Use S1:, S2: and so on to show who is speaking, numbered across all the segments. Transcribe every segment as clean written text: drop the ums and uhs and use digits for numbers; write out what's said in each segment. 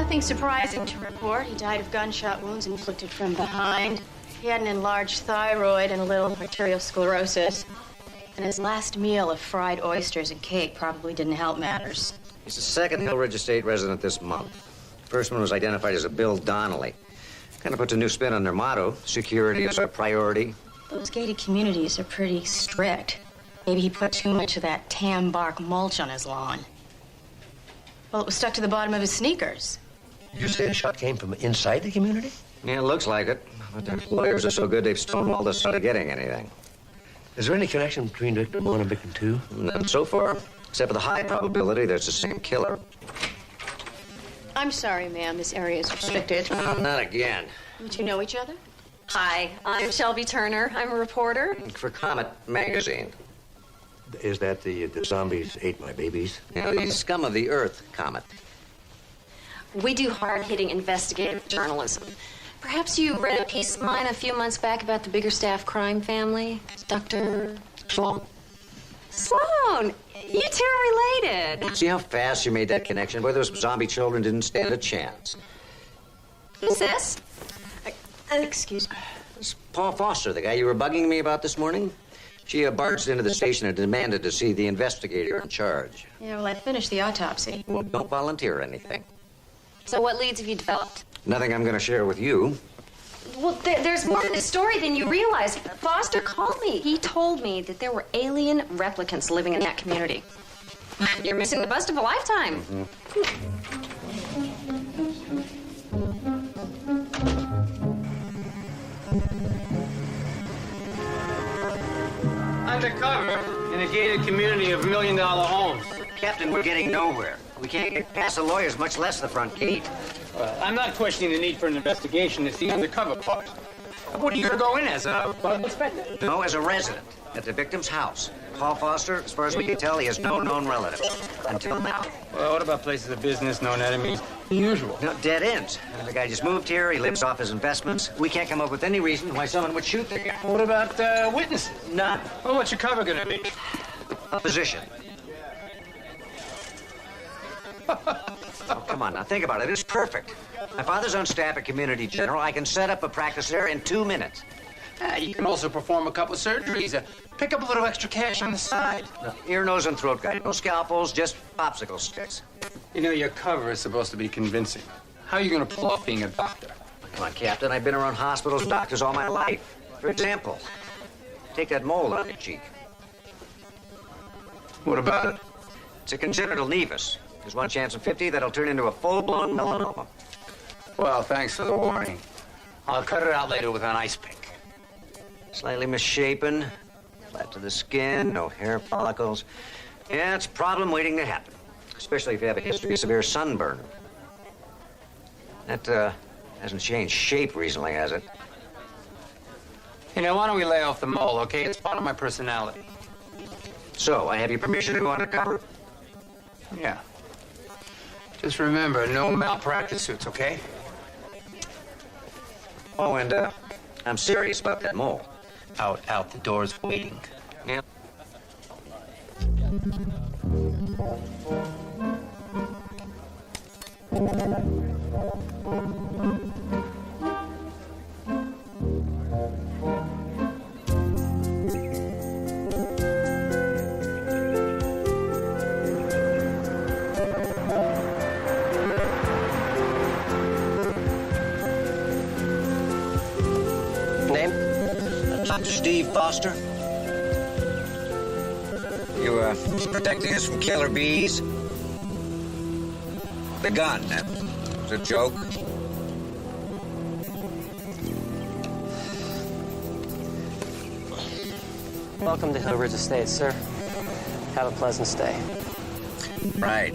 S1: Nothing surprising to report. He died of gunshot wounds inflicted from behind. He had an enlarged thyroid and a little arterial sclerosis. And his last meal of fried oysters and cake probably didn't help matters.
S2: He's the second Hill Ridge Estate resident this month. First one was identified as a Bill Donnelly. Kind of puts a new spin on their motto. Security is our priority.
S1: Those gated communities are pretty strict. Maybe he put too much of that tam bark mulch on his lawn. Well, it was stuck to the bottom of his sneakers.
S3: Did you say the shot came from inside the community?
S2: Yeah, it looks like it. But their lawyers are so good they've stonewalled us out of getting anything.
S3: Is there any connection between Victim 1 and Victim 2?
S2: None so far, except for the high probability there's the same killer.
S1: I'm sorry, ma'am. This area is restricted.
S2: Not again.
S1: Don't you know each other?
S4: Hi, I'm Shelby Turner. I'm a reporter.
S2: For Comet magazine.
S3: Is that the zombies ate my babies?
S2: Yeah, the scum of the earth, Comet.
S4: We do hard-hitting investigative journalism. Perhaps you read a piece of mine a few months back about the Biggerstaff crime family. Dr.
S2: Sloan.
S4: Sloan, you two are related.
S2: See how fast you made that connection? Boy, those zombie children didn't stand a chance.
S4: Who's this?
S1: Excuse me.
S2: It's Paul Foster, the guy you were bugging me about this morning. She barged into the station and demanded to see the investigator in charge.
S1: Yeah, well, I finished the autopsy.
S2: Well, don't volunteer anything.
S4: So what leads have you developed?
S2: Nothing I'm going to share with you.
S4: Well, there's more to this story than you realize. Foster called me. He told me that there were alien replicants living in that community. You're missing the bust of a lifetime.
S5: Undercover in a gated community of $1 million homes.
S2: Captain, we're getting nowhere. We can't get past the lawyers, much less the front gate.
S5: Well, I'm not questioning the need for an investigation. It's the undercover part. What are you going to go in as, a inspector?
S2: No, as a resident at the victim's house. Paul Foster, as far as we can tell, he has no known relatives. Until now.
S5: Well, what about places of business, known enemies? The usual.
S2: No, dead ends. The guy just moved here. He lives off his investments. We can't come up with any reason why someone would shoot the guy.
S5: What about witnesses?
S2: None.
S5: Well, what's your cover going to be?
S2: Opposition. Oh, come on now, think about it. It's perfect. My father's on staff at Community General. I can set up a practice there in 2 minutes.
S5: You can also perform a couple of surgeries. Pick up a little extra cash on the side.
S2: No, ear, nose, and throat guy. No scalpels, just popsicle sticks.
S5: You know, your cover is supposed to be convincing. How are you going to pull off being a doctor?
S2: Come on, Captain. I've been around hospitals and doctors all my life. For example, take that mole on your cheek.
S5: What about it?
S2: It's a congenital nevus. There's 1 chance in 50 that'll turn into a full-blown melanoma.
S5: Well, thanks for the warning. I'll cut it out later with an ice pick.
S2: Slightly misshapen, flat to the skin, no hair follicles. Yeah, it's a problem waiting to happen, especially if you have a history of severe sunburn. That hasn't changed shape recently, has it?
S5: You know, why don't we lay off the mole, okay? It's part of my personality.
S2: So, I have your permission to go undercover?
S5: Yeah. Just remember, no malpractice suits, okay?
S2: Oh, and I'm serious about that mole.
S5: Out the door's waiting.
S2: Yeah. Steve Foster. You, protecting us from killer bees? The gun, was a joke.
S6: Welcome to Hill Ridge Estates, sir. Have a pleasant stay.
S2: Right.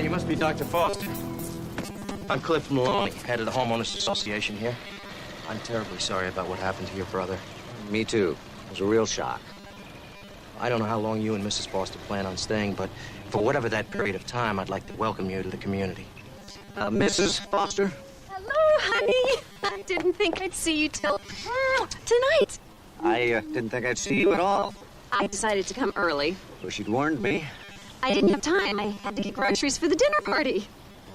S7: You must be Dr. Foster. I'm Cliff Maloney, head of the Homeowners Association here. I'm terribly sorry about what happened to your brother.
S2: Me too. It was a real shock.
S7: I don't know how long you and Mrs. Foster plan on staying, but for whatever that period of time, I'd like to welcome you to the community.
S2: Mrs. Foster?
S4: Hello, honey. I didn't think I'd see you till tonight.
S2: I didn't think I'd see you at all.
S4: I decided to come early.
S2: Wish you'd warned me.
S4: I didn't have time. I had to get groceries for the dinner party.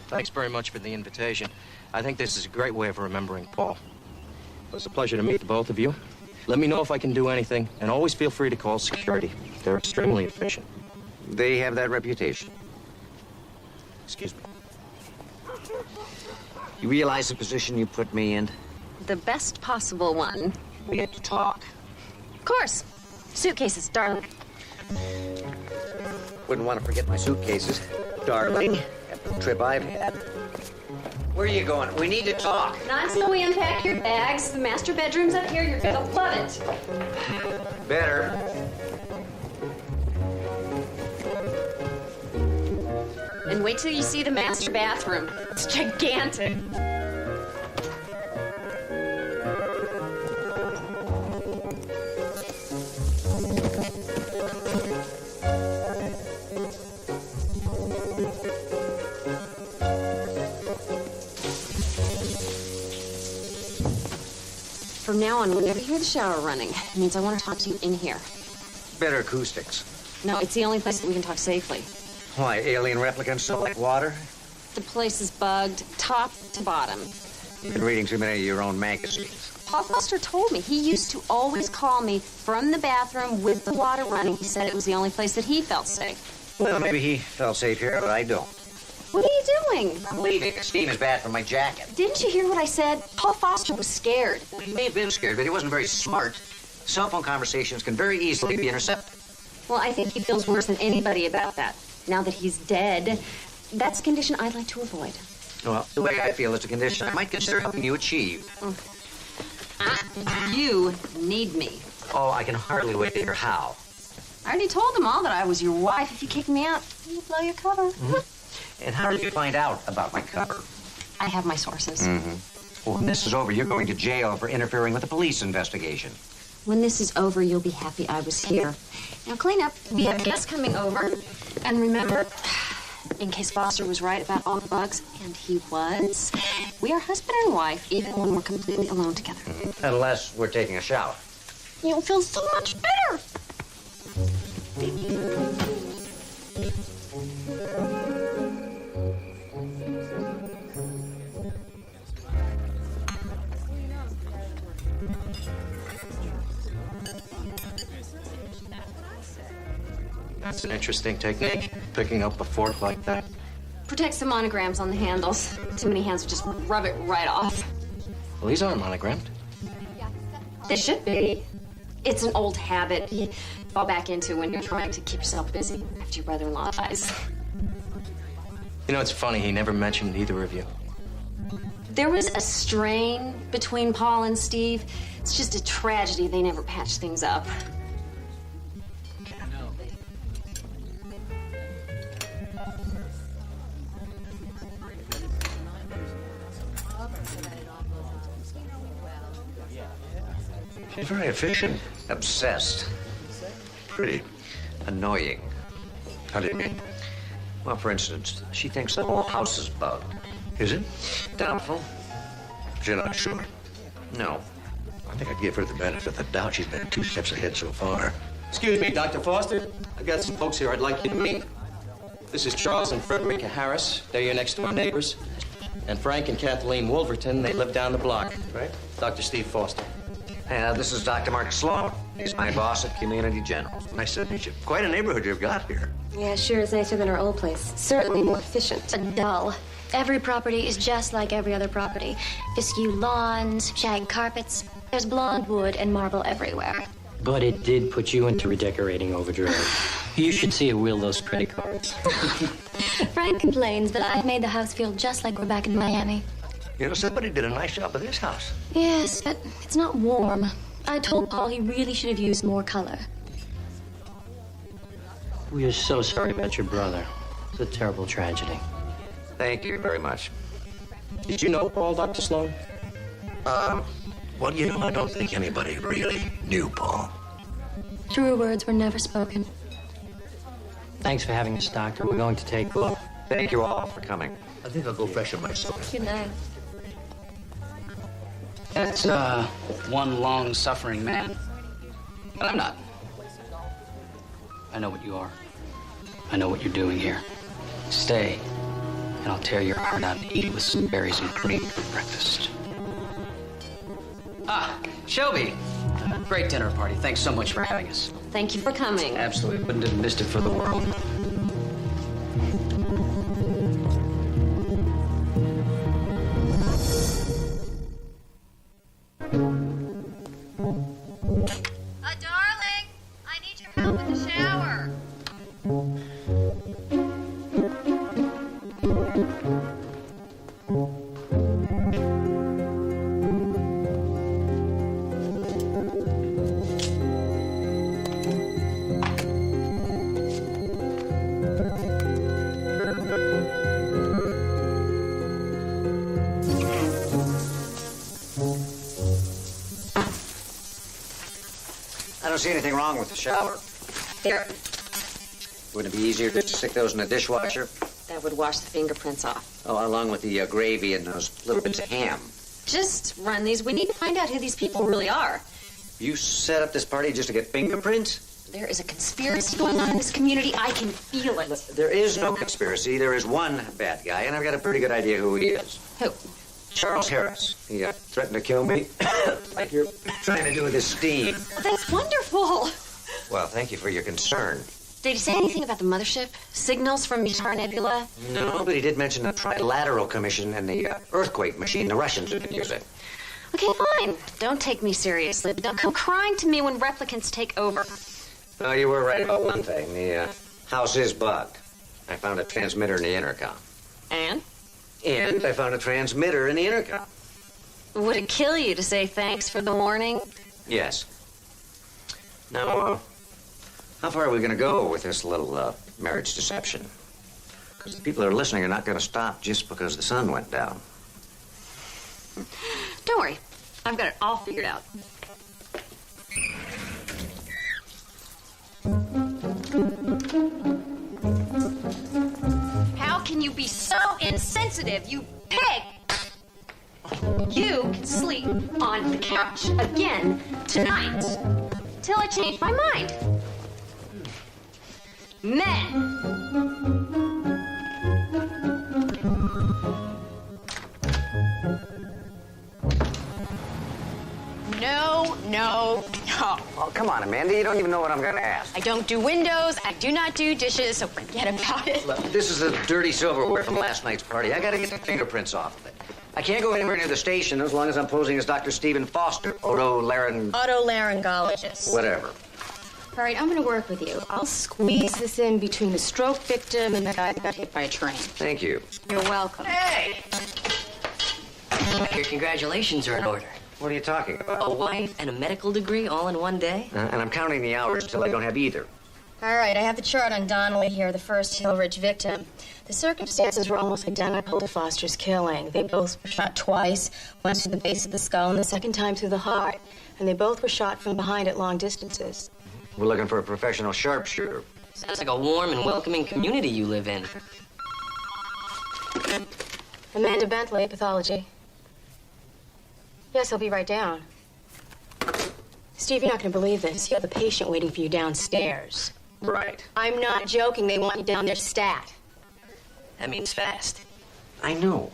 S7: Thanks very much for the invitation. I think this is a great way of remembering Paul. It was a pleasure to meet the both of you. Let me know if I can do anything, and always feel free to call security. They're extremely efficient.
S2: They have that reputation.
S7: Excuse me.
S2: You realize the position you put me in?
S4: The best possible one.
S2: We had to talk.
S4: Of course. Suitcases, darling.
S2: Wouldn't want to forget my suitcases. Darling, after the trip I've had. Where are you going? We need to talk.
S4: Not until we unpack your bags. The master bedroom's up here. You're gonna love it.
S2: Better.
S4: And wait till you see the master bathroom. It's gigantic. From now on, whenever you hear the shower running, it means I want to talk to you in here.
S2: Better acoustics.
S4: No, it's the only place that we can talk safely.
S2: Why, alien replicants still like water?
S4: The place is bugged, top to bottom.
S2: You've been reading too many of your own magazines.
S4: Paul Foster told me he used to always call me from the bathroom with the water running. He said it was the only place that he felt safe.
S2: Well, maybe he felt safe here, but I don't.
S4: What are you doing?
S2: I'm leaving. The steam is bad for my jacket.
S4: Didn't you hear what I said? Paul Foster was scared.
S2: Well, he may have been scared, but he wasn't very smart. Cell phone conversations can very easily be intercepted.
S4: Well, I think he feels worse than anybody about that. Now that he's dead, that's a condition I'd like to avoid.
S2: Well, the way I feel is a condition I might consider helping you achieve.
S4: You need me.
S2: Oh, I can hardly wait to hear how.
S4: I already told them all that I was your wife. If you kick me out, you blow your cover.
S2: And how did you find out about my cover?
S4: I have my sources.
S2: Well, when this is over, you're going to jail for interfering with a police investigation.
S4: When this is over, you'll be happy I was here. Now clean up. We have guests coming over. And remember, in case Foster was right about all the bugs, and he was, we are husband and wife even when we're completely alone together.
S2: Unless we're taking a shower.
S4: You'll feel so much better.
S7: That's an interesting technique, picking up a fork like that.
S4: Protects the monograms on the handles. Too many hands would just rub it right off.
S7: Well, these aren't monogrammed.
S4: They should be. It's an old habit you fall back into when you're trying to keep yourself busy after your brother-in-law dies.
S7: You know, it's funny, he never mentioned either of you.
S4: There was a strain between Paul and Steve. It's just a tragedy they never patched things up.
S3: She's very efficient.
S2: Obsessed.
S3: Pretty.
S2: Annoying.
S3: How do you mean?
S2: Well, for instance, she thinks the whole house is bugged.
S3: Is it?
S2: Doubtful.
S3: You're not sure.
S2: No.
S3: I think I'd give her the benefit of the doubt. She's been 2 steps ahead so far.
S7: Excuse me, Dr. Foster. I've got some folks here I'd like you to meet. This is Charles and Frederica Harris. They're your next-door neighbors. And Frank and Kathleen Wolverton, they live down the block.
S3: Right.
S7: Dr. Steve Foster.
S2: This is Dr. Mark Sloan. He's my boss at Community General.
S3: Nice to meet you. Quite a neighborhood you've got here.
S8: Yeah, sure is nicer than our old place. Certainly more efficient.
S1: But dull. Every property is just like every other property. Askew lawns, shag carpets. There's blonde wood and marble everywhere.
S6: But it did put you into redecorating overdrive. You should see it wheel those credit cards.
S1: Frank complains, but I've made the house feel just like we're back in Miami.
S3: You know, somebody did a nice job with this house.
S1: Yes, but it's not warm. I told Paul he really should have used more color.
S6: We are so sorry about your brother. It's a terrible tragedy.
S2: Thank you very much.
S7: Did you know Paul, Dr. Sloan?
S3: Well, you know, I don't think anybody really knew Paul.
S1: Truer words were never spoken.
S6: Thanks for having us, Doctor. We're going to take off.
S2: Thank you all for coming.
S3: I think I'll go freshen myself.
S1: Good night.
S5: That's, one long-suffering man. But I'm not. I know what you are. I know what you're doing here. Stay, and I'll tear your heart out and eat it with some berries and cream for breakfast. Ah, Shelby. Great dinner party. Thanks so much for having us.
S4: Thank you for coming.
S5: Absolutely wouldn't have missed it for the world.
S4: Darling, I need your help in the shower.
S2: I don't see anything wrong with the shower.
S4: There.
S2: Wouldn't it be easier just to stick those in the dishwasher?
S4: That would wash the fingerprints off.
S2: Oh, along with the gravy and those little bits of ham.
S4: Just run these. We need to find out who these people really are.
S2: You set up this party just to get fingerprints?
S4: There is a conspiracy going on in this community. I can feel it.
S2: There is no conspiracy. There is one bad guy, and I've got a pretty good idea who he is.
S4: Who?
S2: Charles Harris. He threatened to kill me, like you're trying to do with his steam.
S4: That's wonderful.
S2: Well, thank you for your concern.
S4: Did he say anything about the mothership? Signals from Utah Nebula?
S2: No, but he did mention the Trilateral Commission and the earthquake machine the Russians have been using.
S4: Okay, fine. Don't take me seriously, but don't come crying to me when replicants take over.
S2: Oh, you were right about one thing. The house is bugged. I found a transmitter in the intercom.
S4: And?
S2: And I found a transmitter in the intercom.
S4: Would it kill you to say thanks for the warning?
S2: Yes. Now, how far are we going to go with this little marriage deception? Because the people that are listening are not going to stop just because the sun went down.
S4: Don't worry. I've got it all figured out. How can you be so insensitive, you pig? You can sleep on the couch again tonight. Till I change my mind. Men. No
S1: No, no, no.
S2: Oh, come on, Amanda. You don't even know what I'm going to ask.
S1: I don't do windows. I do not do dishes, so forget about it.
S2: Look, this is the dirty silverware from last night's party. I got to get the fingerprints off of it. I can't go anywhere near the station as long as I'm posing as Dr. Stephen Foster,
S1: Otolaryngologist.
S2: whatever.
S1: All right, I'm going to work with you. I'll squeeze this in between the stroke victim and the guy that got hit by a train.
S2: Thank you.
S1: You're welcome.
S9: Hey! Your congratulations are in order.
S2: What are you talking about?
S9: A wife and a medical degree all in one day?
S2: And I'm counting the hours till I don't have either.
S1: All right, I have the chart on Donnelly here, the first Hillridge victim. The circumstances were almost identical to Foster's killing. They both were shot twice, once through the base of the skull and the second time through the heart. And they both were shot from behind at long distances.
S2: We're looking for a professional sharpshooter.
S9: Sounds like a warm and welcoming community you live in.
S1: Amanda Bentley, pathology. Yes, I'll be right down. Steve, you're not going to believe this. You have a patient waiting for you downstairs.
S9: Right.
S1: I'm not joking. They want you down there stat.
S9: That means fast.
S2: I know.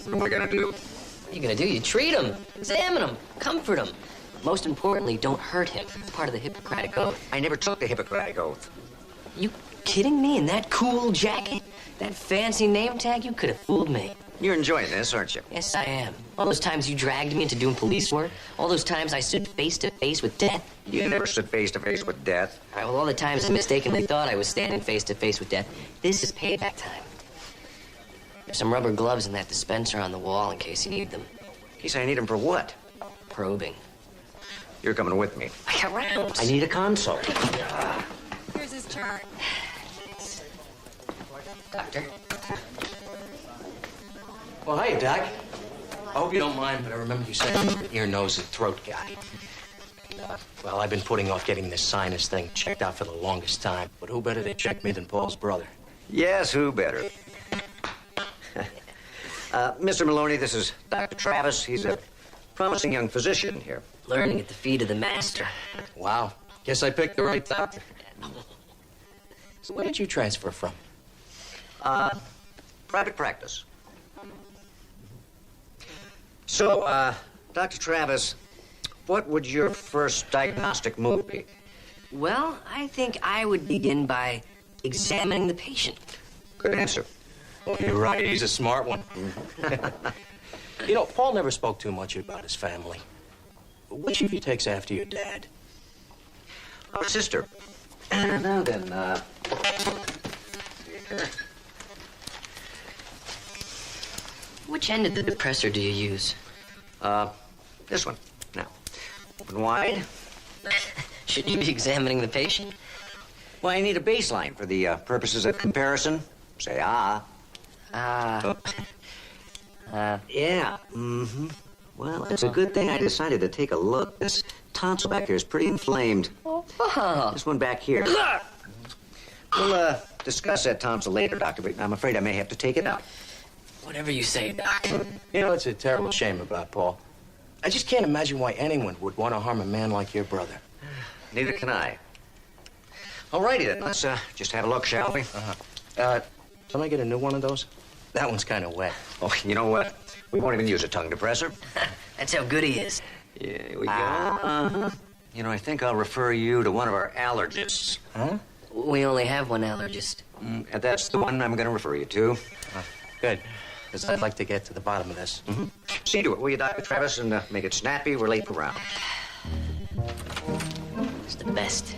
S2: What am I going to do?
S9: What are you gonna do? You treat him, examine him, comfort him. Most importantly, don't hurt him. It's part of the Hippocratic Oath.
S2: I never took the Hippocratic Oath.
S9: You kidding me? In that cool jacket? That fancy name tag? You could have fooled me.
S2: You're enjoying this, aren't you?
S9: Yes, I am. All those times you dragged me into doing police work. All those times I stood face to face with death.
S2: You never stood face to face with death.
S9: All right, well, all the times I mistakenly thought I was standing face to face with death. This is payback time. There's some rubber gloves in that dispenser on the wall in case you need them.
S2: In case I need them for what?
S9: Probing.
S2: You're coming with me.
S9: I got rounds.
S2: I need a consult.
S1: Here's his chart.
S9: Doctor.
S7: Well, hey, Doc. I hope you don't mind, but I remember you saying you're an ear, nose, and throat guy. Well, I've been putting off getting this sinus thing checked out for the longest time. But who better to check me than Paul's brother?
S2: Yes, who better? Mr. Maloney, this is Dr. Travis. He's a promising young physician here.
S9: Learning at the feet of the master.
S7: Wow. Guess I picked the right doctor. So where did you transfer from?
S2: Private practice. So, Dr. Travis, what would your first diagnostic move be?
S9: Well, I think I would begin by examining the patient.
S2: Good answer.
S7: Oh, you're right. He's a smart one. You know, Paul never spoke too much about his family. Which of you takes after your dad?
S2: Our sister. Now then,
S9: Which end of the depressor do you use?
S2: this one. Now, open wide.
S9: Should you be examining the patient?
S2: Well, I need a baseline for the purposes of comparison. Say, ah.
S9: Ah.
S2: Yeah. Mm-hmm. Well, it's a good thing I decided to take a look. This tonsil back here is pretty inflamed.
S9: Oh.
S2: This one back here. We'll, discuss that tonsil later, Doctor, but I'm afraid I may have to take it out.
S9: Whatever you say, Doc.
S7: You know, it's a terrible shame about Paul. I just can't imagine why anyone would want to harm a man like your brother.
S2: Neither can I. All righty, then. Let's just have a look, shall we?
S7: Can I get a new one of those? That one's kind of wet.
S2: Oh, you know what? We won't even use a tongue depressor.
S9: That's how good he is.
S2: Yeah, here we go. You know, I think I'll refer you to one of our allergists.
S7: Huh?
S9: We only have one allergist.
S2: And that's the one I'm going to refer you to.
S7: Good. Because I'd like to get to the bottom of this.
S2: Mm-hmm. See to it, will you, Dr. Travis, and make it snappy. We're late for round.
S9: It's the best.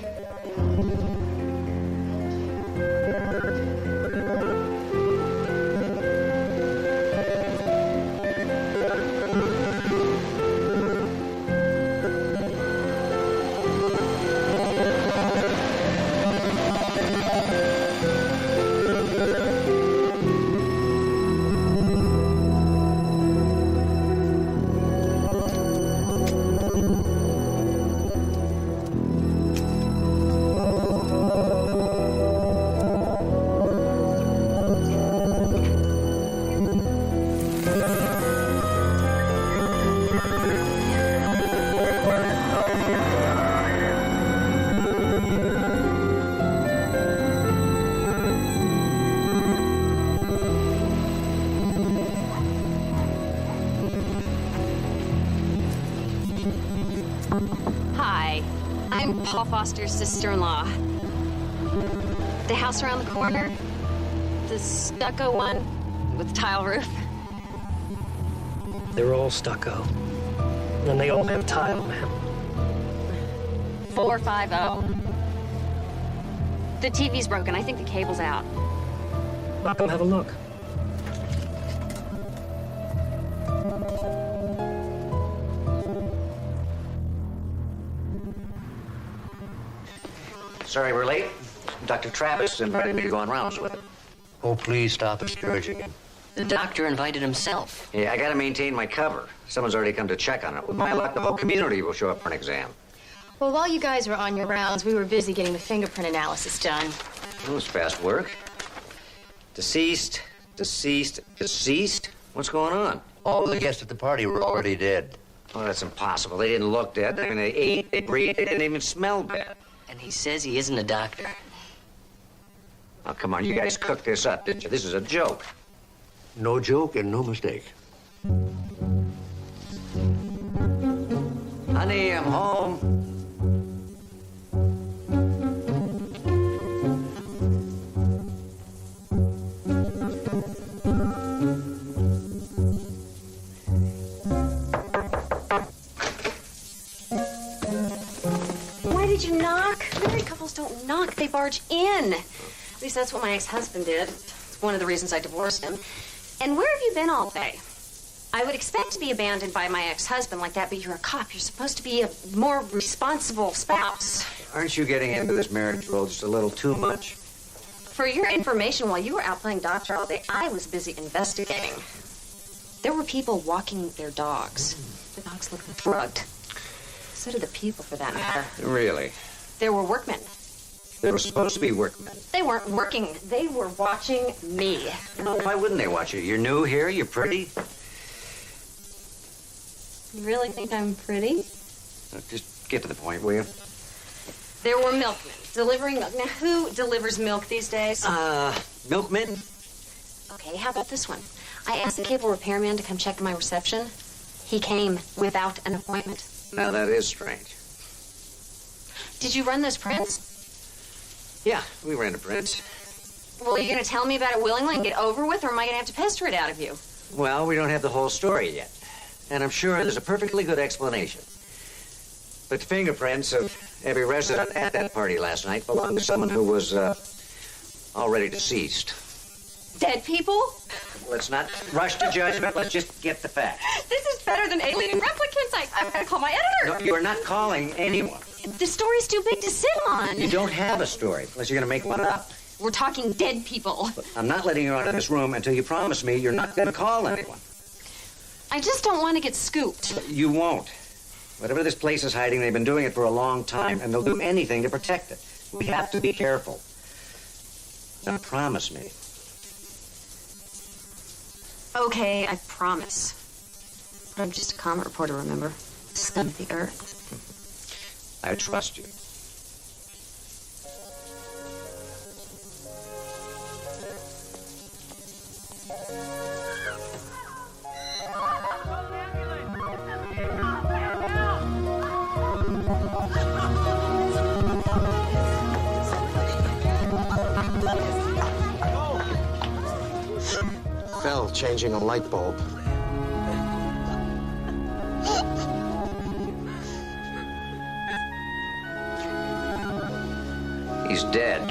S4: I'm Paul Foster's sister-in-law. The house around the corner, the stucco one with the tile roof.
S6: They're all stucco. And they all have tile, ma'am.
S4: 450. The TV's broken. I think the cable's out.
S6: I'll come have a look.
S2: Sorry we're late. Dr. Travis invited me to go on rounds with him.
S3: Oh, please stop discouraging him.
S9: The doctor invited himself.
S2: Yeah, I gotta maintain my cover. Someone's already come to check on it. With my luck, the whole community will show up for an exam.
S1: Well, while you guys were on your rounds, we were busy getting the fingerprint analysis done.
S2: That was fast work. Deceased. What's going on?
S3: All the guests at the party were already dead.
S2: Oh, that's impossible. They didn't look dead. I mean, they ate, they breathed, they didn't even smell bad.
S9: And he says he isn't a doctor.
S2: Oh, come on, you guys cooked this up, didn't you? This is a joke.
S3: No joke and no mistake.
S2: Honey, I'm home.
S4: Why did you knock? Married couples don't knock, they barge in. At least that's what my ex-husband did. It's one of the reasons I divorced him. And where have you been all day? I would expect to be abandoned by my ex-husband like that, but you're a cop. You're supposed to be a more responsible spouse.
S2: Aren't you getting into this marriage role just a little too much?
S4: For your information, while you were out playing doctor all day, I was busy investigating. There were people walking their dogs. The dogs looked drugged. So did the people, for that matter.
S2: Really?
S4: There were workmen.
S2: They were supposed to be workmen.
S4: They weren't working. They were watching me.
S2: No, why wouldn't they watch you? You're new here, you're pretty.
S4: You really think I'm pretty?
S2: Just get to the point, will you?
S4: There were milkmen delivering milk. Now, who delivers milk these days?
S2: Milkman?
S4: Okay, how about this one? I asked the cable repairman to come check my reception. He came without an appointment.
S2: Now, that is strange.
S4: Did you run those prints?
S2: Yeah, we ran to prints.
S4: Well, are you going to tell me about it willingly and get over with, or am I going to have to pester it out of you?
S2: Well, we don't have the whole story yet. And I'm sure there's a perfectly good explanation. But the fingerprints of every resident at that party last night belong to someone who was, already deceased.
S4: Dead people?
S2: Let's not rush to judgment. Let's just get the facts.
S4: This is better than alien replicants. I've got to call my editor.
S2: No, you're not calling anyone.
S4: The story's too big to sit on.
S2: You don't have a story, unless you're going to make one up.
S4: We're talking dead people.
S2: But I'm not letting you out of this room until you promise me you're not going to call anyone.
S4: I just don't want to get scooped.
S2: You won't. Whatever this place is hiding, they've been doing it for a long time, and they'll do anything to protect it. We have to be careful. Now, promise me.
S4: Okay, I promise. But I'm just a comet reporter, remember? Scum of the earth.
S2: I trust you.
S3: Fell changing a light bulb.
S2: He's dead.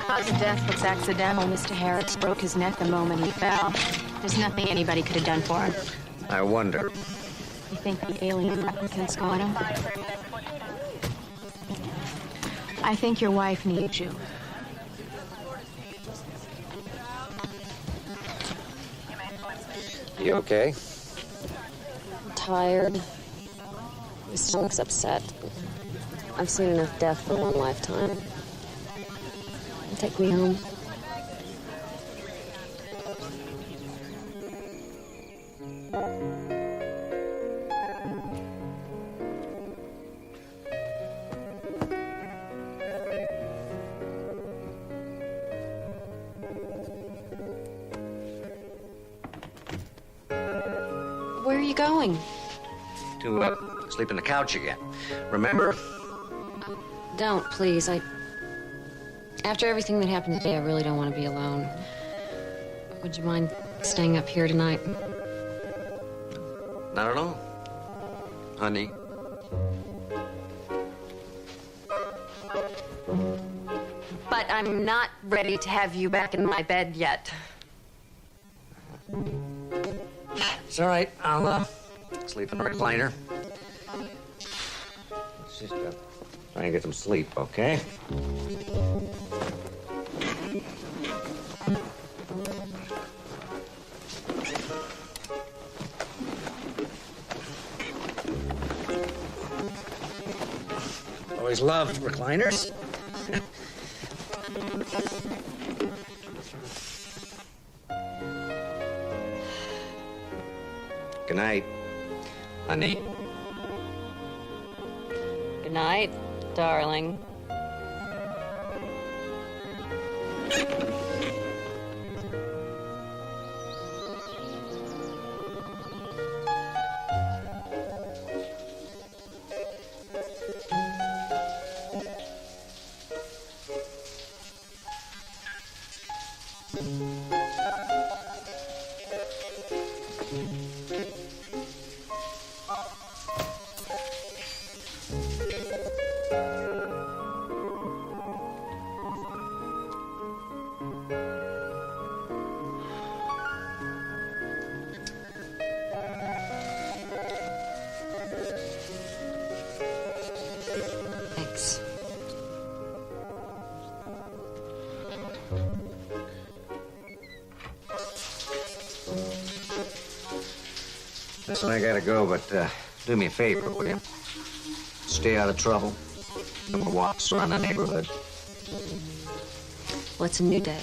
S1: Cause of death looks accidental. Mr. Harris broke his neck the moment he fell. There's nothing anybody could have done for him.
S2: I wonder.
S1: You think the alien replicants got him? I think your wife needs you.
S2: You okay?
S8: I'm tired. My stomach's upset. I've seen enough death for one lifetime. Take me home.
S4: you going?
S2: To sleep in the couch again. Remember?
S4: Don't, please. After everything that happened today, I really don't want to be alone. Would you mind staying up here tonight?
S2: Not at all. Honey.
S4: But I'm not ready to have you back in my bed yet.
S2: It's all right. I'll sleep in the recliner. Let's just try and get some sleep, okay? Always loved recliners. Good night, honey.
S4: Good night, darling. Thanks.
S2: Listen, I gotta go, but do me a favor, will you? Stay out of trouble. Walks around the neighborhood.
S4: Well, it's a new day.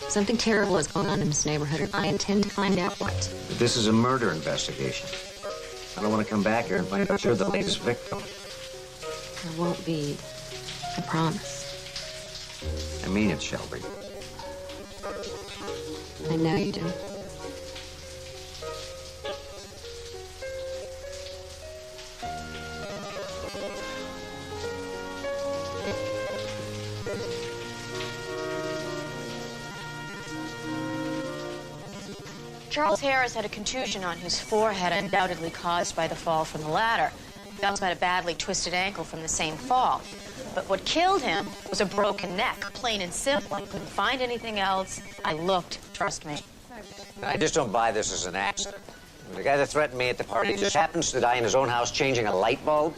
S4: Something terrible is going on in this neighborhood, and I intend to find out what.
S2: This is a murder investigation. I don't want to come back here and find out you're the latest victim.
S4: There won't be. I promise.
S2: I mean it, Shelby.
S4: I know you do.
S1: Charles Harris had a contusion on his forehead, undoubtedly caused by the fall from the ladder. He also had a badly twisted ankle from the same fall. But what killed him was a broken neck, plain and simple. I couldn't find anything else. I looked, trust me.
S2: I just don't buy this as an accident. The guy that threatened me at the party just happens to die in his own house changing a light bulb.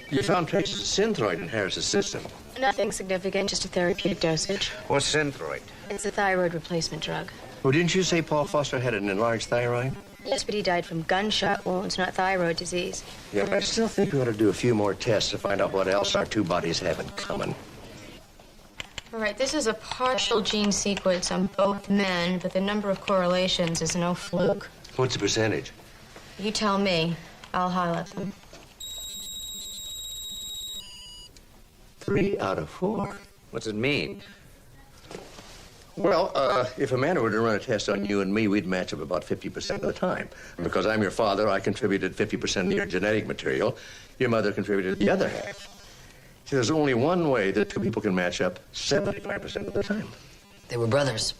S3: You found traces of Synthroid in Harris's system.
S1: Nothing significant, just a therapeutic dosage.
S2: What's Synthroid?
S1: It's a thyroid replacement drug.
S3: Well, didn't you say Paul Foster had an enlarged thyroid?
S1: Yes, but he died from gunshot wounds, not thyroid disease.
S3: Yeah, but I still think we ought to do a few more tests to find out what else our two bodies have in common.
S1: All right, this is a partial gene sequence on both men, but the number of correlations is no fluke.
S3: What's the percentage?
S1: You tell me. I'll highlight them.
S3: 3 out of 4.
S2: What's it mean?
S3: Well, if Amanda were to run a test on you and me, we'd match up about 50% of the time. And because I'm your father, I contributed 50% of your genetic material. Your mother contributed the other half. See, there's only one way that two people can match up 75% of the time.
S9: They were brothers.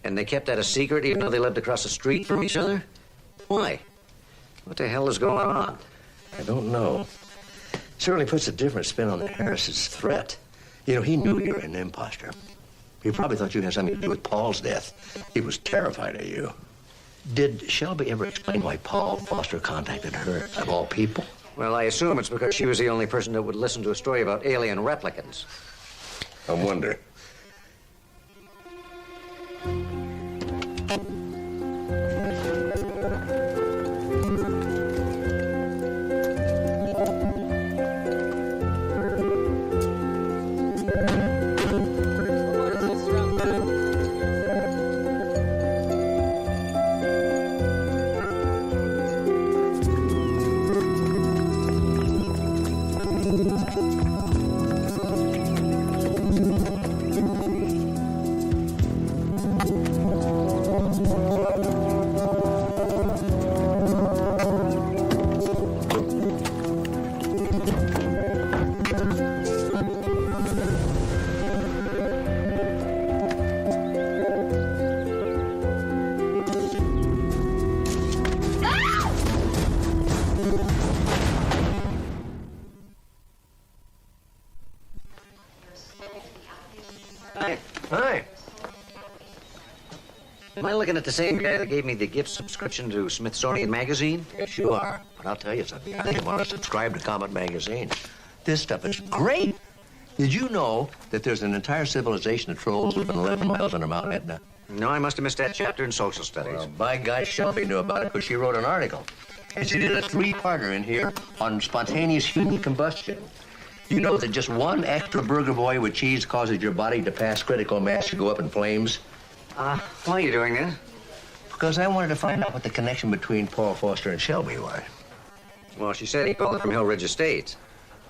S2: And they kept that a secret even though they lived across the street from each other? Why? What the hell is going on?
S3: I don't know. Certainly puts a different spin on Harris's threat. You know, he knew you were an imposter. He probably thought you had something to do with Paul's death. He was terrified of you. Did Shelby ever explain why Paul Foster contacted her, of all people?
S2: Well, I assume it's because she was the only person that would listen to a story about alien replicants.
S3: I wonder.
S2: Hi.
S3: Hi.
S2: Am I looking at the same guy that gave me the gift subscription to Smithsonian Magazine?
S3: Yes, you are. But I'll tell you something. I think I want to subscribe to Comet Magazine. This stuff is great. Did you know that there's an entire civilization of trolls living 11 miles under Mount Etna?
S2: No, I must have missed that chapter in social studies.
S3: Well, by God, Shelby knew about it because she wrote an article. And she did a 3-parter in here on spontaneous human combustion. You know that just one extra burger boy with cheese causes your body to pass critical mass to go up in flames?
S2: Why are you doing that?
S3: Because I wanted to find out what the connection between Paul Foster and Shelby was.
S2: Well, she said he called it from Hill Ridge Estates.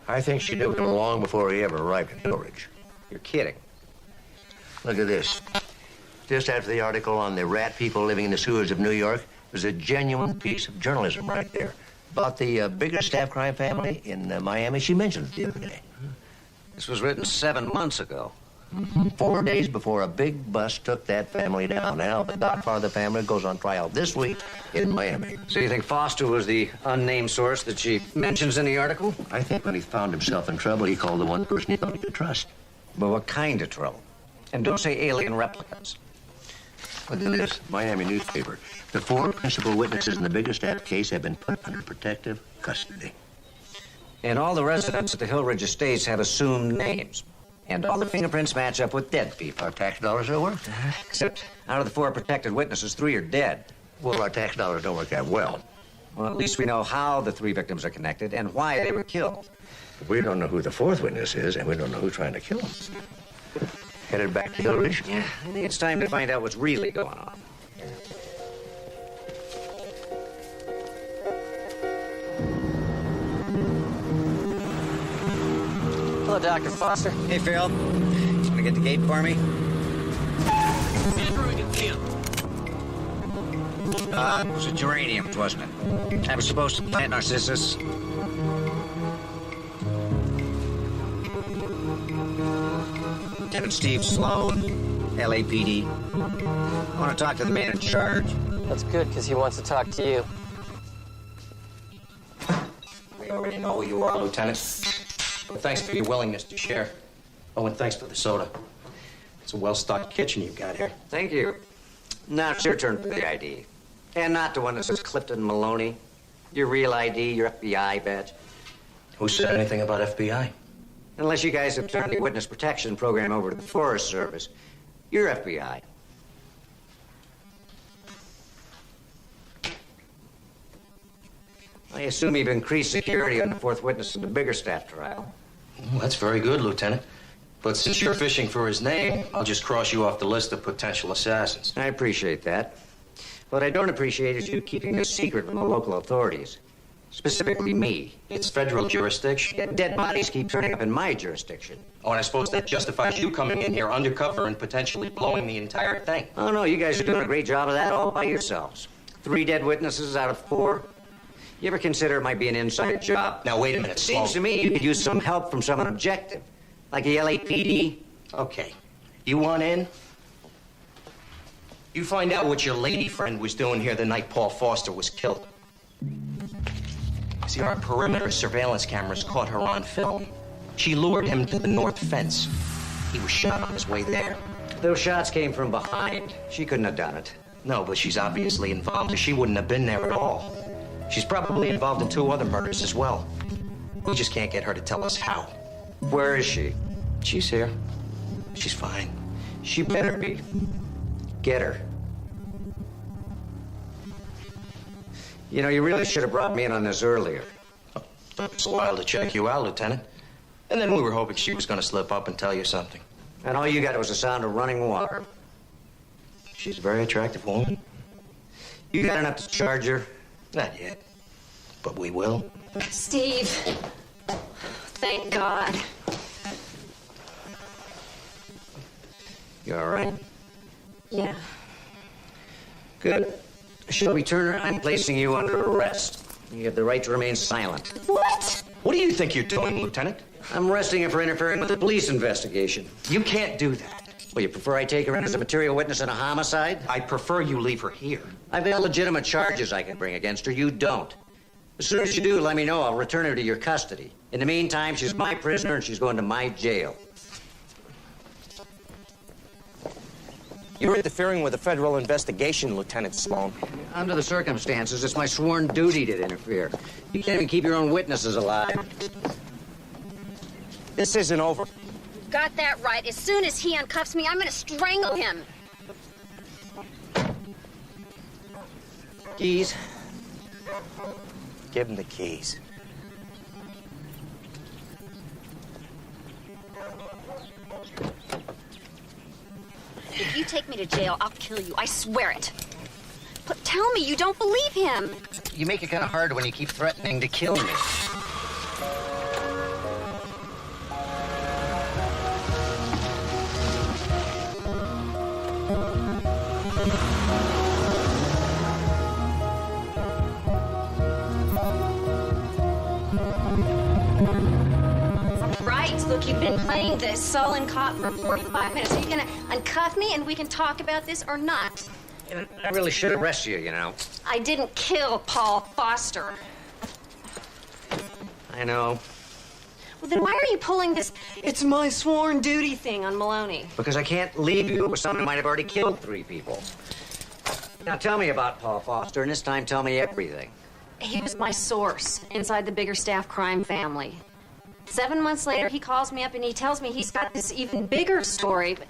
S3: I think she knew him long before he ever arrived at Hill Ridge.
S2: You're kidding.
S3: Look at this. Just after the article on the rat people living in the sewers of New York, there's a genuine piece of journalism right there about the biggest staff crime family in Miami. She mentioned it the other day.
S2: This was written 7 months ago.
S3: 4 days before a big bus took that family down. Now, the Godfather family goes on trial this week in Miami.
S2: So you think Foster was the unnamed source that she mentions in the article?
S3: I think when he found himself in trouble, he called the one person he thought he could trust.
S2: But what kind of trouble? And don't say alien replicants.
S3: Look at this Miami newspaper. The 4 principal witnesses in the Biggerstaff case have been put under protective custody.
S2: And all the residents at the Hill Ridge Estates have assumed names. And all the fingerprints match up with dead people.
S3: Our tax dollars are worth.
S2: Except out of the 4 protected witnesses, 3 are dead.
S3: Well, our tax dollars don't work that well.
S2: Well, at least we know how the 3 victims are connected and why they were killed.
S3: We don't know who the 4th witness is, and we don't know who's trying to kill him. Headed back to Hill Ridge?
S2: Yeah, I think it's time to find out what's really going on.
S5: Hello, Dr. Foster.
S2: Hey, Phil. Want to get the gate for me? It was a geranium, wasn't it? I was supposed to plant narcissus. Lieutenant Steve Sloan, LAPD. I want to talk to the man in charge.
S6: That's good, because he wants to talk to you.
S7: We already know who you are, Lieutenant. But thanks for your willingness to share. Oh, and thanks for the soda. It's a well-stocked kitchen you've got here.
S2: Thank you. Now it's your turn for the ID. And not the one that says Clifton Maloney. Your real ID, your FBI badge.
S7: Who said anything about FBI?
S2: Unless you guys have turned the witness protection program over to the Forest Service. You're FBI. I assume you've increased security on the 4th witness in the Biggerstaff trial.
S7: Well, that's very good, Lieutenant. But since you're fishing for his name, I'll just cross you off the list of potential assassins.
S2: I appreciate that. What I don't appreciate is you keeping this secret from the local authorities. Specifically me.
S7: It's federal jurisdiction.
S2: Yet dead bodies keep turning up in my jurisdiction.
S7: Oh, and I suppose that justifies you coming in here undercover and potentially blowing the entire thing.
S2: Oh, no, you guys are doing a great job of that all by yourselves. 3 dead witnesses out of 4. You ever consider it might be an inside job?
S7: Now, wait a minute, Sloan.
S2: Seems to me you could use some help from someone objective, like the LAPD.
S7: Okay. You want in? You find out what your lady friend was doing here the night Paul Foster was killed. See, our perimeter surveillance cameras caught her on film. She lured him to the north fence. He was shot on his way there.
S2: Those shots came from behind. She couldn't have done it.
S7: No, but she's obviously involved, or she wouldn't have been there at all. She's probably involved in 2 other murders as well. We just can't get her to tell us how.
S2: Where is she?
S7: She's here. She's fine.
S2: She better be. Get her. You know, you really should have brought me in on this earlier.
S7: Oh, took us a while to check you out, Lieutenant. And then we were hoping she was going to slip up and tell you something.
S2: And all you got was the sound of running water.
S7: She's a very attractive woman.
S2: You got enough to charge her?
S7: Not yet. But we will.
S4: Steve. Thank God.
S2: You all right?
S4: Yeah.
S2: Good. Shelby Turner, I'm placing you under arrest. You have the right to remain silent.
S4: What?
S7: What do you think you're doing, Lieutenant?
S2: I'm arresting you for interfering with the police investigation.
S7: You can't do that.
S2: Well, you prefer I take her in as a material witness in a homicide?
S7: I prefer you leave her here.
S2: I've illegitimate charges I can bring against her. You don't. As soon as you do, let me know. I'll return her to your custody. In the meantime, she's my prisoner and she's going to my jail.
S7: You're interfering with a federal investigation, Lieutenant Sloan.
S2: Under the circumstances, it's my sworn duty to interfere. You can't even keep your own witnesses alive.
S7: This isn't over.
S4: Got that right. As soon as he uncuffs me, I'm gonna strangle him.
S7: Keys. Give him the keys.
S4: If you take me to jail, I'll kill you. I swear it. But tell me you don't believe him.
S2: You make it kind of hard when you keep threatening to kill me.
S4: Right. Look, you've been playing the sullen cop for 45 minutes. Are you gonna uncuff me and we can talk about this or not?
S2: I really should arrest you, you know.
S4: I didn't kill Paul Foster.
S2: I know.
S4: Well, then why are you pulling this "it's my sworn duty" thing on Maloney?
S2: Because I can't leave you with someone who might have already killed 3 people. Now tell me about Paul Foster, and this time tell me everything.
S4: He was my source inside the bigger staff crime family. 7 months later, he calls me up and he tells me he's got this even bigger story, but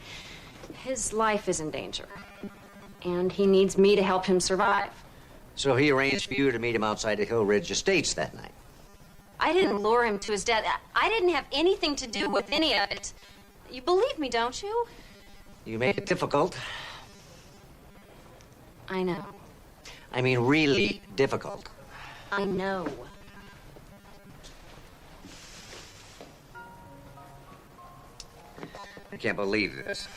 S4: his life is in danger. And he needs me to help him survive.
S2: So he arranged for you to meet him outside the Hill Ridge Estates that night.
S4: I didn't lure him to his death. I didn't have anything to do with any of it. You believe me, don't you?
S2: You make it difficult.
S4: I know.
S2: I mean, really difficult.
S4: I know.
S2: I can't believe this.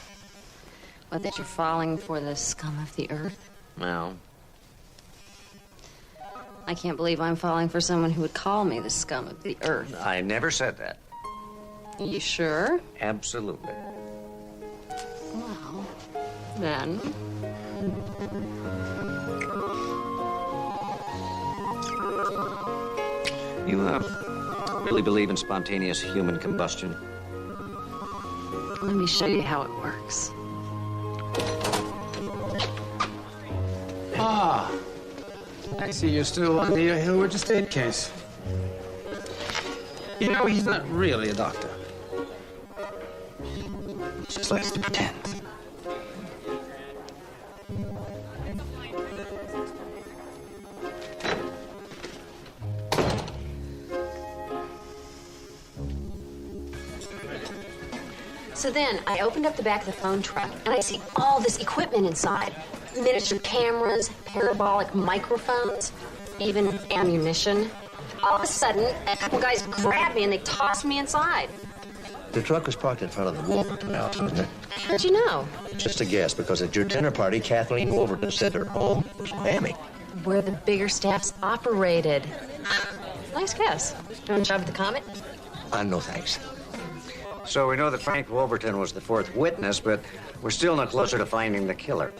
S4: What, that you're falling for the scum of the earth?
S2: Well,
S4: I can't believe I'm falling for someone who would call me the scum of the earth.
S2: I never said that.
S4: You sure?
S2: Absolutely.
S4: Well, then.
S2: You really believe in spontaneous human combustion?
S4: Let me show you how it works.
S10: Ah, I see you're still on the Hill Ridge Estate case. You know, he's not really a doctor. He just likes to pretend.
S4: So then I opened up the back of the phone truck and I see all this equipment inside. Miniature cameras, parabolic microphones, even ammunition. All of a sudden, a couple guys grabbed me and they tossed me inside.
S3: The truck was parked in front of the Wolverton house, wasn't it?
S4: How'd you know?
S3: Just a guess, because at your dinner party, Kathleen Wolverton said her home was Miami.
S4: Where the bigger staffs operated. Nice guess. Doing a job at the Comet?
S3: No thanks.
S2: So we know that Frank Wolverton was the 4th witness, but we're still no closer to finding the killer.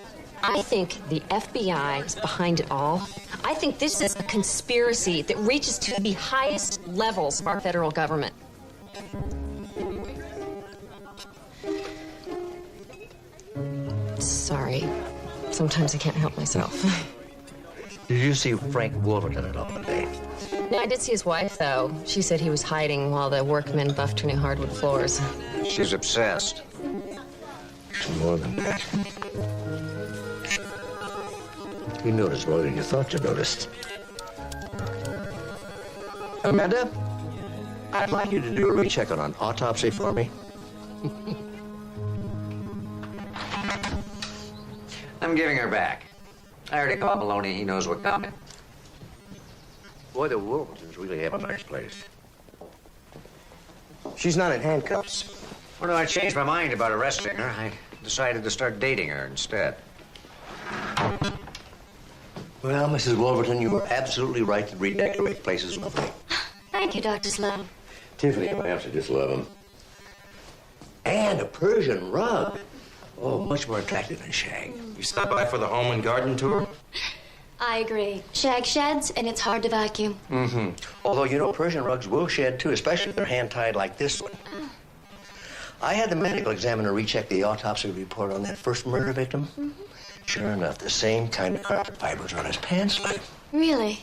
S4: I think the FBI is behind it all. I think this is a conspiracy that reaches to the highest levels of our federal government. Sorry. Sometimes I can't help myself.
S3: Did you see Frank Wolverton at all today?
S4: No, I did see his wife, though. She said he was hiding while the workmen buffed her new hardwood floors.
S2: She's obsessed.
S3: More than that. You noticed more than you thought you noticed. Amanda, I'd like you to do a recheck on an autopsy for me.
S2: I'm giving her back. I already called Maloney. He knows what's coming.
S3: Boy, the Wolvertons really have a nice place.
S7: She's not in handcuffs.
S2: When I changed my mind about arresting her, I decided to start dating her instead.
S3: Well, Mrs. Wolverton, you were absolutely right to redecorate places lovely.
S1: Thank you, Dr. Sloan.
S3: Tiffany and I also just love them. And a Persian rug. Oh, much more attractive than shag.
S7: You stopped by for the home and garden tour?
S1: I agree. Shag sheds, and it's hard to vacuum.
S3: Although, you know, Persian rugs will shed, too, especially if they're hand-tied like this one. I had the medical examiner recheck the autopsy report on that first murder victim. Mm-hmm. Sure enough, the same kind of carpet fibers on his pants leg.
S4: Really?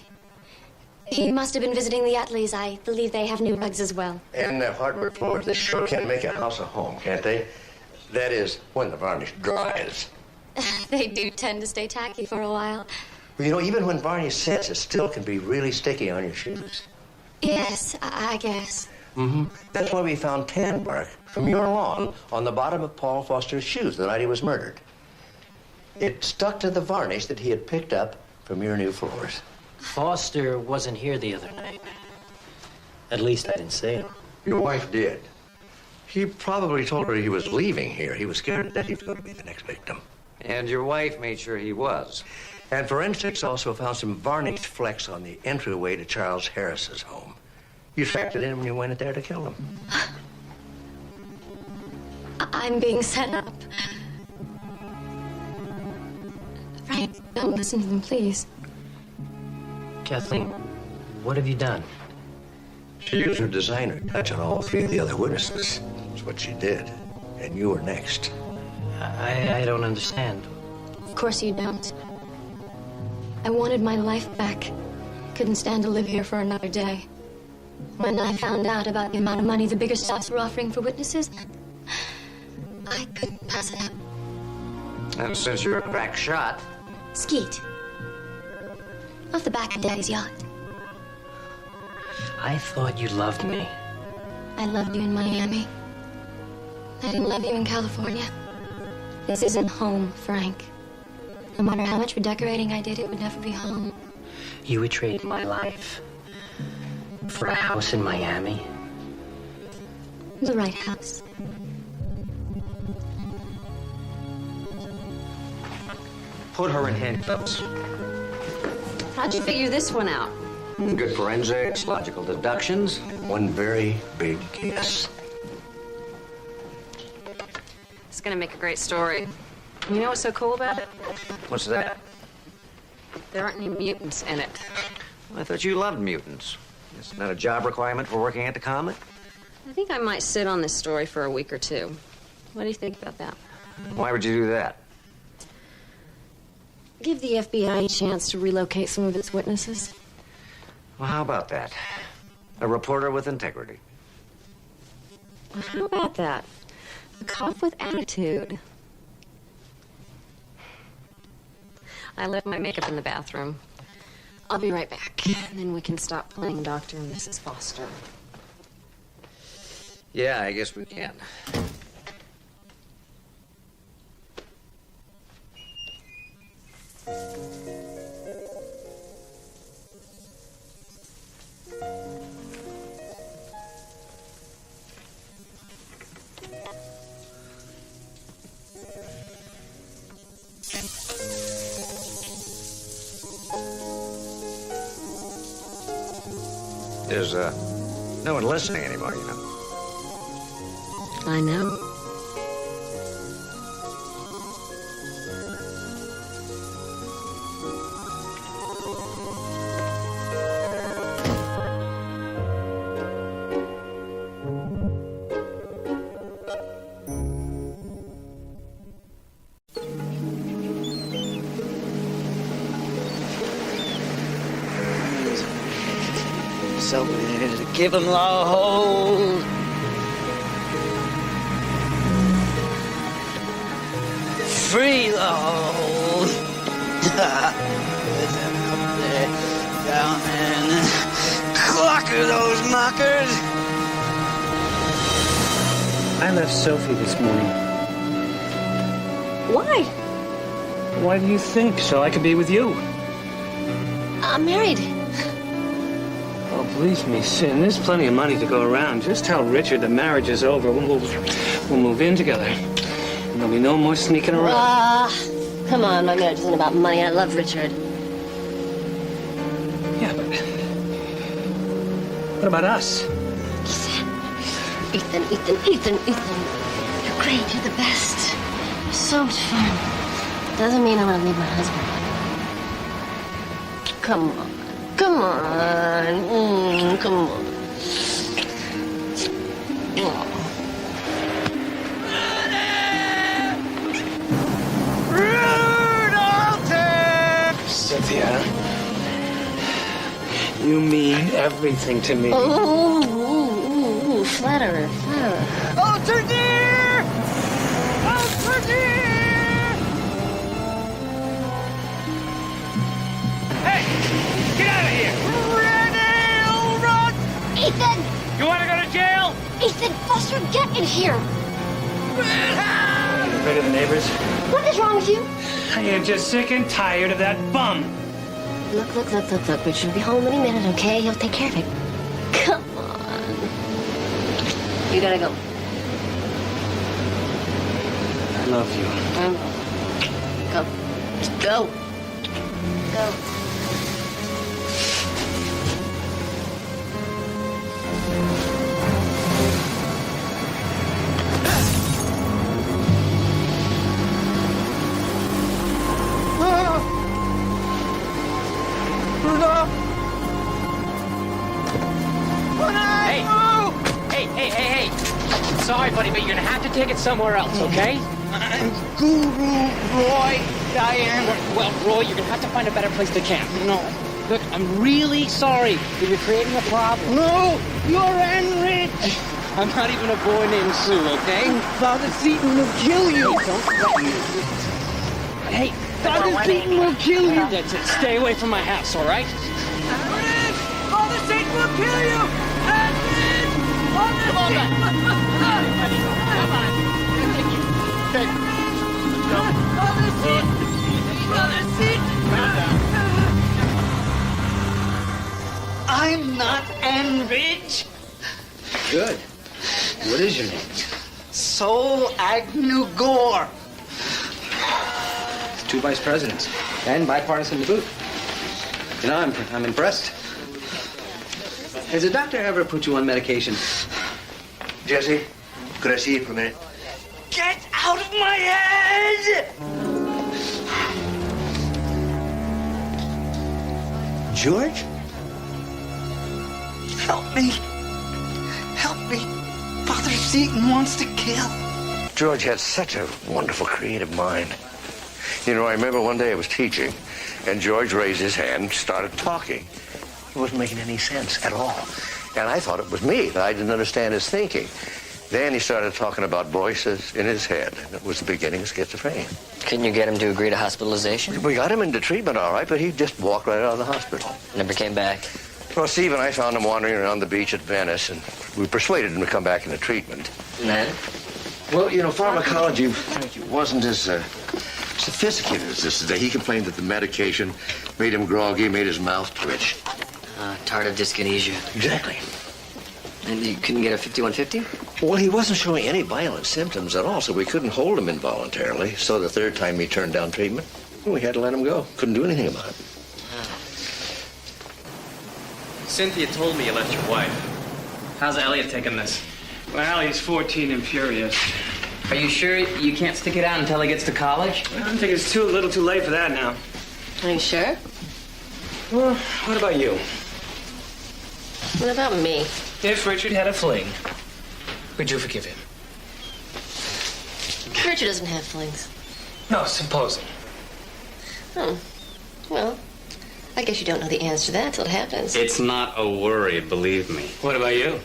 S4: He must have been visiting the Utleys. I believe they have new rugs as well.
S3: And the hardwood floors, they sure can make a house a home, can't they? That is, when the varnish dries.
S4: They do tend to stay tacky for a while.
S3: Well, you know, even when varnish sets, it still can be really sticky on your shoes.
S4: Yes, I guess.
S3: Mm-hmm. That's why we found tan bark from your lawn on the bottom of Paul Foster's shoes the night he was murdered. It stuck to the varnish that he had picked up from your new floors.
S6: Foster wasn't here the other night. At least I didn't see him.
S3: Your wife did. He probably told her he was leaving here. He was scared that he was going to be the next victim.
S2: And your wife made sure he was.
S3: And forensics also found some varnished flecks on the entryway to Charles Harris's home. You tracked it in when you went in there to kill him.
S4: I'm being set up. Frank, don't listen to them, please.
S6: Kathleen, what have you done?
S3: She used her designer touch on all three of the other witnesses. That's what she did. And you were next.
S6: I don't understand.
S4: Of course you don't. I wanted my life back. Couldn't stand to live here for another day. When I found out about the amount of money the bigger shops were offering for witnesses, I couldn't pass it up.
S2: And since you're a crack shot...
S4: Skeet. Off the back of Daddy's yacht.
S6: I thought you loved me.
S4: I loved you in Miami. I didn't love you in California. This isn't home, Frank. No matter how much redecorating I did, it would never be home.
S6: You would trade my life for a house in Miami.
S4: The right house.
S2: Put her in handcuffs.
S8: How'd you figure this one out?
S2: Good forensics, logical deductions.
S3: One very big guess.
S8: It's gonna make a great story. You know what's so cool about it?
S2: What's that?
S8: There aren't any mutants in it.
S2: I thought you loved mutants. Isn't that a job requirement for working at the Comet?
S8: I think I might sit on this story for a week or two. What do you think about that?
S2: Why would you do that?
S4: Give the FBI a chance to relocate some of its witnesses.
S2: Well, how about that? A reporter with integrity.
S8: Well, how about that? A cop with attitude. I left my makeup in the bathroom. I'll be right back. And then we can stop playing Dr. and Mrs. Foster.
S2: Yeah, I guess we can. There's no one listening anymore, you know.
S8: I know.
S11: So give him the hold. Free the hold. Up there, down and clocker those mockers.
S10: I left Sophie this morning.
S8: Why?
S10: Why do you think? So I could be with you.
S4: I'm married.
S10: Oh, believe me, Sin, there's plenty of money to go around. Just tell Richard the marriage is over. We'll move in together. And there'll be no more sneaking around.
S4: Come on, my marriage isn't about money. I love Richard.
S10: Yeah, but what about us?
S4: Ethan. You're great. You're the best. You're so much fun. Doesn't mean I'm gonna leave my husband. Come on. Come on. Come on.
S10: You mean everything to me.
S8: Ooh, flatterer.
S11: Oh, Turkey! Oh, Turkey!
S10: Hey! Get out of here!
S11: Run!
S8: Ethan!
S10: You want to go to jail?
S8: Ethan, Foster, get in here!
S10: Rid of the neighbors.
S8: What is wrong with you?
S10: I am just sick and tired of that bum.
S8: Look. Richard will be home any minute, okay? He'll take care of it. Come on. You gotta go.
S10: I love you.
S8: Go. Just go. Go.
S5: Hey. Sorry, buddy, but you're gonna have to take it somewhere else, okay?
S11: I'm Guru Roy Diane.
S5: Well, Roy, you're gonna have to find a better place to camp.
S11: No.
S5: Look, I'm really sorry that you're creating a problem.
S11: No, you're Enrich.
S5: I'm not even a boy named Sue, okay?
S11: Father Seton will kill you.
S5: Don't threaten me. Hey,
S11: Father Seton will kill you.
S5: That's it. Stay away from my house, all right?
S11: Enrich! Father Seton will kill you. Enrich! Father
S5: Come on,
S11: Seton.
S5: Come on. Okay. Let's go.
S11: Father Seton. Father Seton. I'm not Enrich.
S3: Good. What is your name?
S11: Sol Agnew Gore.
S7: 2 vice presidents. And bipartisan to boot. You know, I'm impressed. Has the doctor ever put you on medication?
S3: Jesse, could I see you for a minute?
S11: Get out of my head!
S3: George?
S11: Help me. Help me. Father Seton wants to kill.
S3: George had such a wonderful creative mind. You know, I remember one day I was teaching, and George raised his hand and started talking. He wasn't making any sense at all. And I thought it was me, that I didn't understand his thinking. Then he started talking about voices in his head, and it was the beginning of schizophrenia.
S9: Couldn't you get him to agree to hospitalization?
S3: We got him into treatment all right, but he just walked right out of the hospital.
S9: Never came back.
S3: Well, Steve and I found him wandering around the beach at Venice, and we persuaded him to come back into treatment.
S9: And then?
S3: Well, you know, pharmacology wasn't as sophisticated as this today. He complained that the medication made him groggy, made his mouth twitch.
S9: Tardive dyskinesia.
S3: Exactly.
S9: And you couldn't get a 5150?
S3: Well, he wasn't showing any violent symptoms at all, so we couldn't hold him involuntarily. So the third time he turned down treatment, we had to let him go. Couldn't do anything about it.
S10: Cynthia told me you left your wife. How's Elliot taking this? Well, he's 14 and furious.
S5: Are you sure you can't stick it out until he gets to college?
S10: I don't think it's a little too late for that now.
S8: Are you sure?
S10: Well, what about you?
S8: What about me?
S10: If Richard had a fling, would you forgive him?
S8: Richard doesn't have flings.
S10: No, supposing.
S8: Oh. Well, I guess you don't know the answer to that till it happens.
S5: It's not a worry, believe me.
S10: What about you?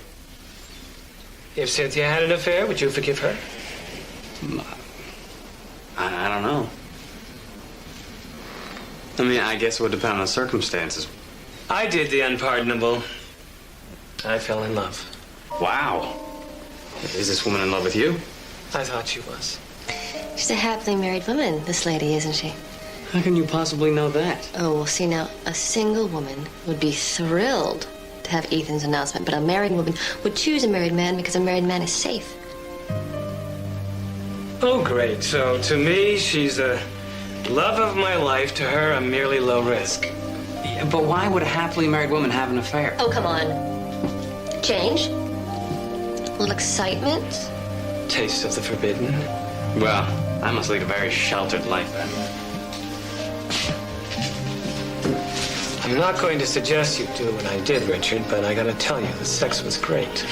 S10: If Cynthia had an affair, would you forgive her?
S5: I don't know. I mean, I guess it would depend on the circumstances.
S10: I did the unpardonable. I fell in love.
S5: Wow. Is this woman in love with you?
S10: I thought she was.
S8: She's a happily married woman, this lady, isn't she?
S5: How can you possibly know that?
S8: Oh, well, see, now, a single woman would be thrilled to have Ethan's announcement, but a married woman would choose a married man because a married man is safe.
S10: Oh, great. So, to me, she's the love of my life. To her, I'm merely low risk.
S5: Yeah, but why would a happily married woman have an affair?
S8: Oh, come on. Change? A little excitement?
S10: Taste of the forbidden.
S5: Well, I must lead a very sheltered life then.
S10: I'm not going to suggest you do what I did, Richard, but I gotta tell you, the sex was great.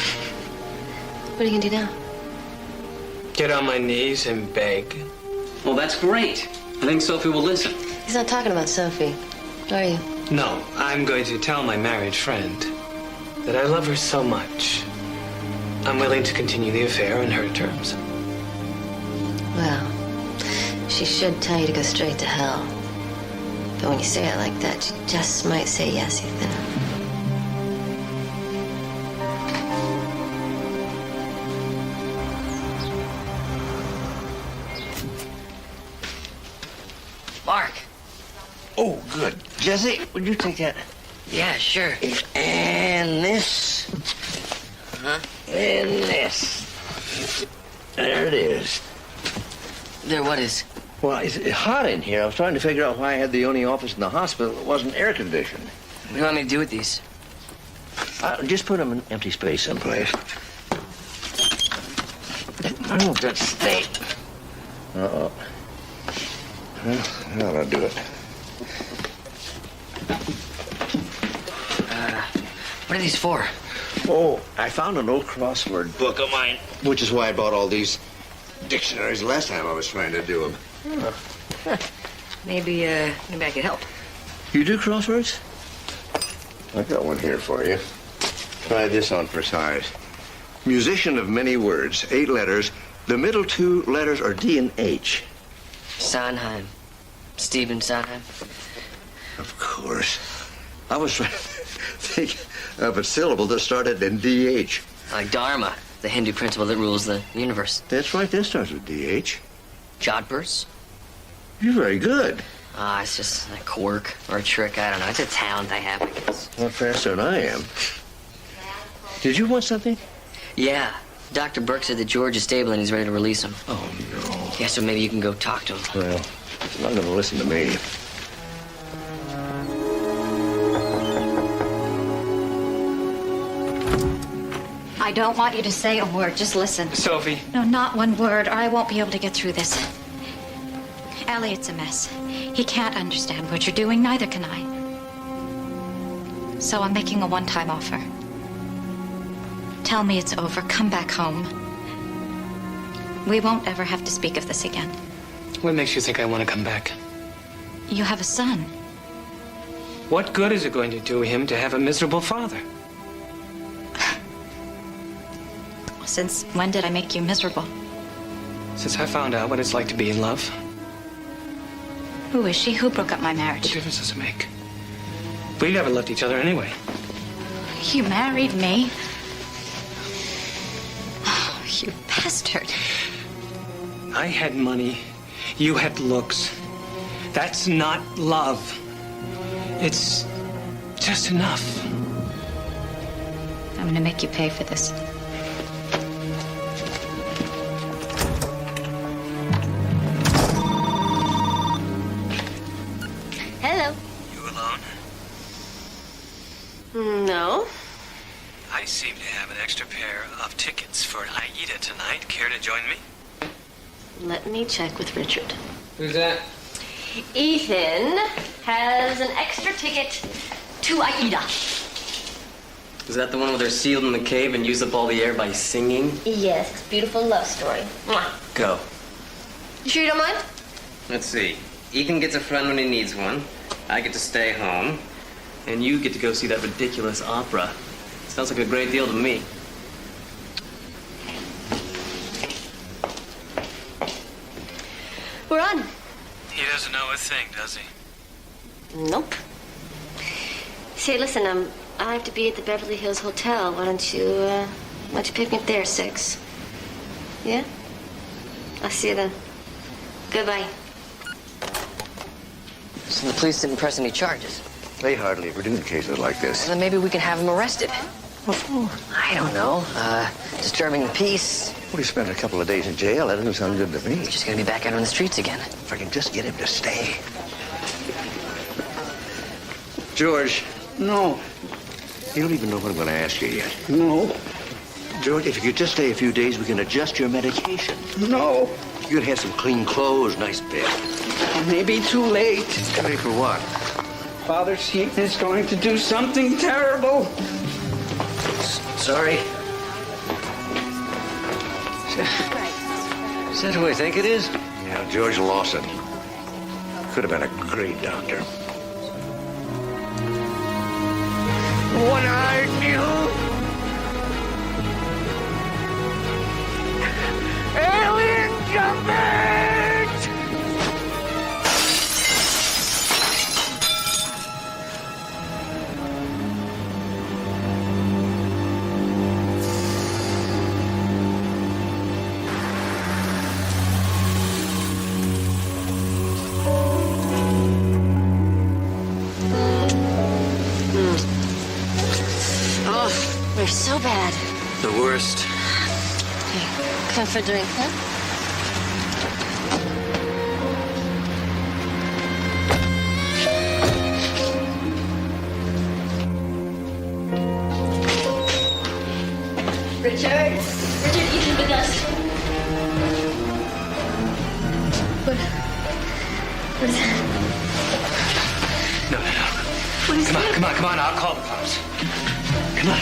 S8: What are you gonna do now?
S10: Get on my knees and beg.
S5: Well, that's great. I think Sophie will listen.
S8: He's not talking about Sophie. Are you?
S10: No, I'm going to tell my married friend that I love her so much. I'm willing to continue the affair on her terms.
S9: Well, she should tell you to go straight to hell. But when you say it like that, she just might say yes, Ethan. Mark.
S3: Oh, good. Jesse, would you take that?
S9: Yeah, sure.
S3: And this.
S9: Huh?
S3: And this. There it is.
S9: There, what is?
S3: Well, it's hot in here. I was trying to figure out why I had the only office in the hospital that wasn't air conditioned.
S9: What do you want me to do with these?
S3: Just put them in empty space someplace. Oh, that stink. Uh-oh. Well, that'll do it.
S9: What are these for?
S3: Oh, I found an old crossword book of mine, which is why I bought all these dictionaries the last time I was trying to do them.
S9: Huh. Maybe I could help.
S3: You do crosswords? I've got one here for you. Try this on for size. Musician of many words, 8 letters. The middle 2 letters are D and H.
S9: Sondheim. Stephen Sondheim.
S3: Of course. I was trying to think of a syllable that started in DH.
S9: Like Dharma, the Hindu principle that rules the universe.
S3: That's right, that starts with DH.
S9: Jodhpurs?
S3: You're very good.
S9: It's just a quirk or a trick. I don't know. It's a talent I have, I guess.
S3: Not faster than I am. Did you want something?
S9: Yeah. Dr. Burke said that George is stable and he's ready to release him.
S3: Oh, no.
S9: Yeah, so maybe you can go talk to him.
S3: Well, he's not going to listen to me.
S4: I don't want you to say a word. Just listen.
S10: Sophie.
S4: No, not one word, or I won't be able to get through this. Elliot's a mess. He can't understand what you're doing, neither can I. So I'm making a one-time offer. Tell me it's over. Come back home. We won't ever have to speak of this again.
S10: What makes you think I want to come back?
S4: You have a son.
S10: What good is it going to do him to have a miserable father?
S4: Since when did I make you miserable?
S10: Since I found out what it's like to be in love.
S4: Who is she? Who broke up my
S10: What
S4: marriage?
S10: difference does it make? We never loved each other anyway.
S4: You married me? Oh, you bastard.
S10: I had money. You had looks. That's not love. It's just enough.
S4: I'm gonna make you pay for this.
S9: Hello.
S10: You alone?
S9: No.
S10: I seem to have an extra pair of tickets for Aida tonight. Care to join me?
S9: Let me check with Richard.
S10: Who's that?
S9: Ethan has an extra ticket to Aida.
S5: Is that the one where they're sealed in the cave and use up all the air by singing?
S9: Yes, it's a beautiful love story. Mwah.
S5: Go.
S9: You sure you don't mind?
S5: Let's see. Ethan gets a friend when he needs one. I get to stay home. And you get to go see that ridiculous opera. Sounds like a great deal to me.
S9: We're on.
S10: He doesn't know a thing, does he?
S9: Nope. Say, listen, I have to be at the Beverly Hills Hotel. Why don't you pick me up there, 6? Yeah? I'll see you then. Goodbye. So the police didn't press any charges?
S3: They hardly ever do in cases like this.
S9: Well, then maybe we can have him arrested.
S3: What for?
S9: I don't know. Disturbing the peace.
S3: Well, he spent a couple of days in jail. That doesn't sound good to me.
S9: He's just gonna be back out on the streets again.
S3: If I can just get him to stay. George.
S12: No.
S3: You don't even know what I'm going to ask you yet.
S12: No.
S3: George, if you could just stay a few days, we can adjust your medication.
S12: No.
S3: You could have some clean clothes, nice bed.
S12: It may be too late.
S3: Too late for what?
S12: Father Seaton is going to do something terrible.
S3: Sorry. Is that who I think it is? Yeah, George Lawson. Could have been a great doctor.
S12: One-eyed mule. Alien jumpers!
S9: Oh, they're so bad.
S7: The worst.
S9: Here, come for a drink, huh? Richard, you come with us. What is that?
S10: No.
S9: What is that?
S10: Come on, I'll call the cops. Come on.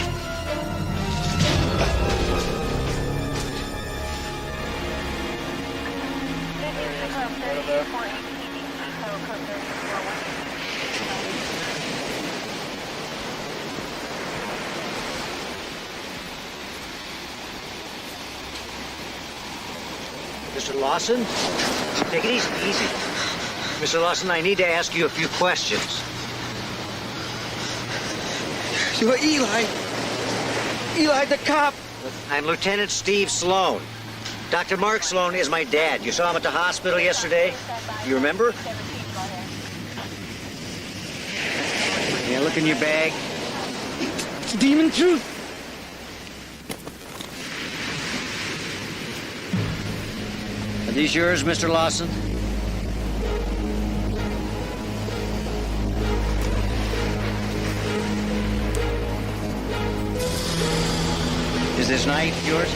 S2: Mr. Lawson? Take it easy. Mr. Lawson, I need to ask you a few questions.
S12: You're Eli. Eli the cop.
S2: I'm Lieutenant Steve Sloan. Dr. Mark Sloan is my dad. You saw him at the hospital yesterday? You remember? Yeah, look in your bag.
S12: It's Demon Truth.
S2: Are these yours, Mr. Lawson? Is this knife yours?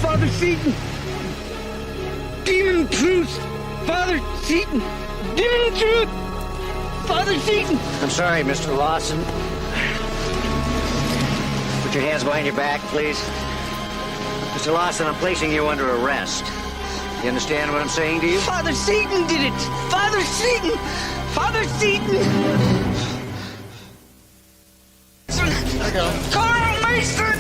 S12: Father Seton. Demon Truth. Father Seton. Demon Truth. Father Seton.
S2: I'm sorry, Mr. Lawson. Put your hands behind your back, please. Mr. Lawson, I'm placing you under arrest. You understand what I'm saying to you?
S12: Father Seton did it. Father Seton. Father Seton. Carl Mason.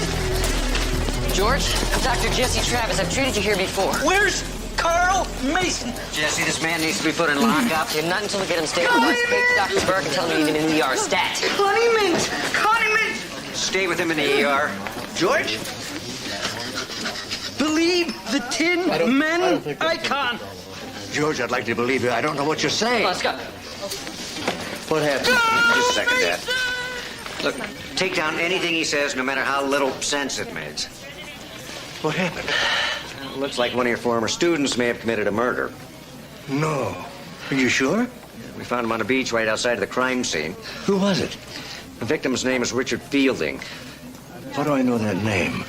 S13: George, I'm Dr. Jesse Travis. I've treated you here before.
S12: Where's Carl Mason?
S2: Jesse, this man needs to be put in lockup.
S13: Yeah, not until we get him stabilized. Take Dr. Burke and tell him you need him in the ER stat.
S12: Connie Mint.
S2: Stay with him in the ER.
S12: George? Believe the Tin Men icon.
S3: George, I'd like to believe you. I don't know what you're saying.
S13: Let's go.
S3: What happened?
S2: Just a second, Dad. Look, take down anything he says, no matter how little sense it makes.
S3: What happened?
S2: It looks like one of your former students may have committed a murder.
S3: No. Are you sure?
S2: We found him on a beach right outside of the crime scene.
S3: Who was it?
S2: The victim's name is Richard Fielding.
S3: How do I know that name?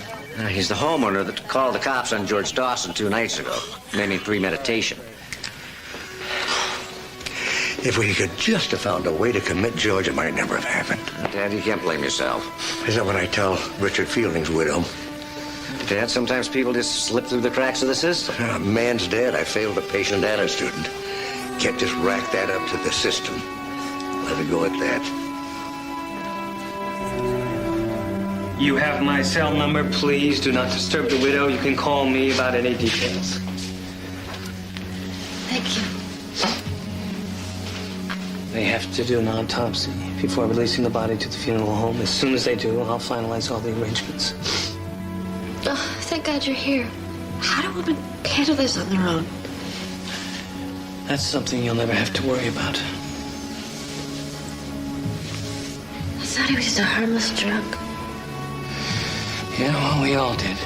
S2: He's the homeowner that called the cops on George Dawson 2 nights ago, claiming premeditation.
S3: If we could just have found a way to commit George, it might never have happened.
S2: Dad, you can't blame yourself.
S3: Is that what I tell Richard Fielding's widow?
S2: Dad, sometimes people just slip through the cracks of the system.
S3: A man's dead. I failed a patient and a student. Can't just rack that up to the system. Let it go at that.
S10: You have my cell number. Please do not disturb the widow. You can call me about any details.
S9: Thank you.
S10: They have to do an autopsy before releasing the body to the funeral home. As soon as they do, I'll finalize all the arrangements.
S9: Oh, thank God you're here. How do women handle this on their own?
S10: That's something you'll never have to worry about.
S9: I thought he was just a harmless drunk.
S10: Yeah, well, we all did.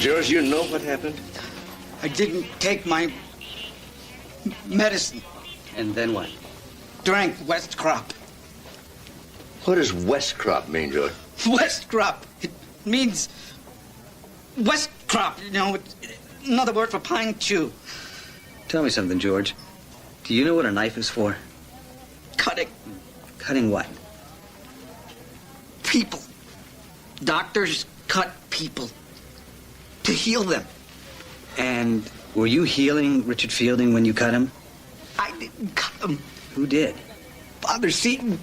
S3: George, you know what happened?
S12: I didn't take my medicine.
S5: And then what?
S12: Drank West Crop.
S3: What does West Crop mean, George?
S12: West Crop. means west crop, you know, another word for pine chew.
S14: Tell me something, George. Do you know what a knife is for?
S12: Cutting.
S14: Cutting what?
S12: People. Doctors cut people to heal them.
S14: And were you healing Richard Fielding when you cut him?
S12: I didn't cut him.
S14: Who did?
S12: Father Seton.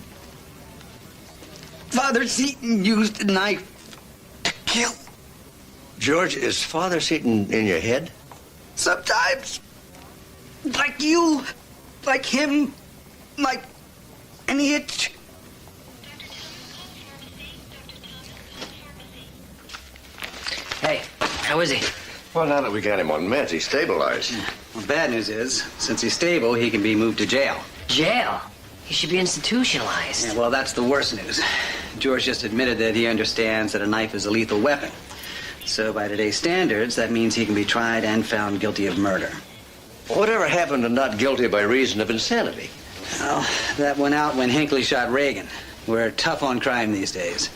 S12: Father Seton used a knife to kill.
S3: George, is Father Seton in your head?
S12: Sometimes. Like you. Like him. Like an itch.
S13: Hey, how is he?
S3: Well, now that we got him on meds, he's stabilized.
S14: Well, the bad news is, since he's stable, he can be moved to jail.
S13: Jail? He should be institutionalized.
S14: Yeah, well, that's the worst news. George just admitted that he understands that a knife is a lethal weapon. So by today's standards, that means he can be tried and found guilty of murder.
S3: Whatever happened to not guilty by reason of insanity?
S14: Well, that went out when Hinckley shot Reagan. We're tough on crime these days.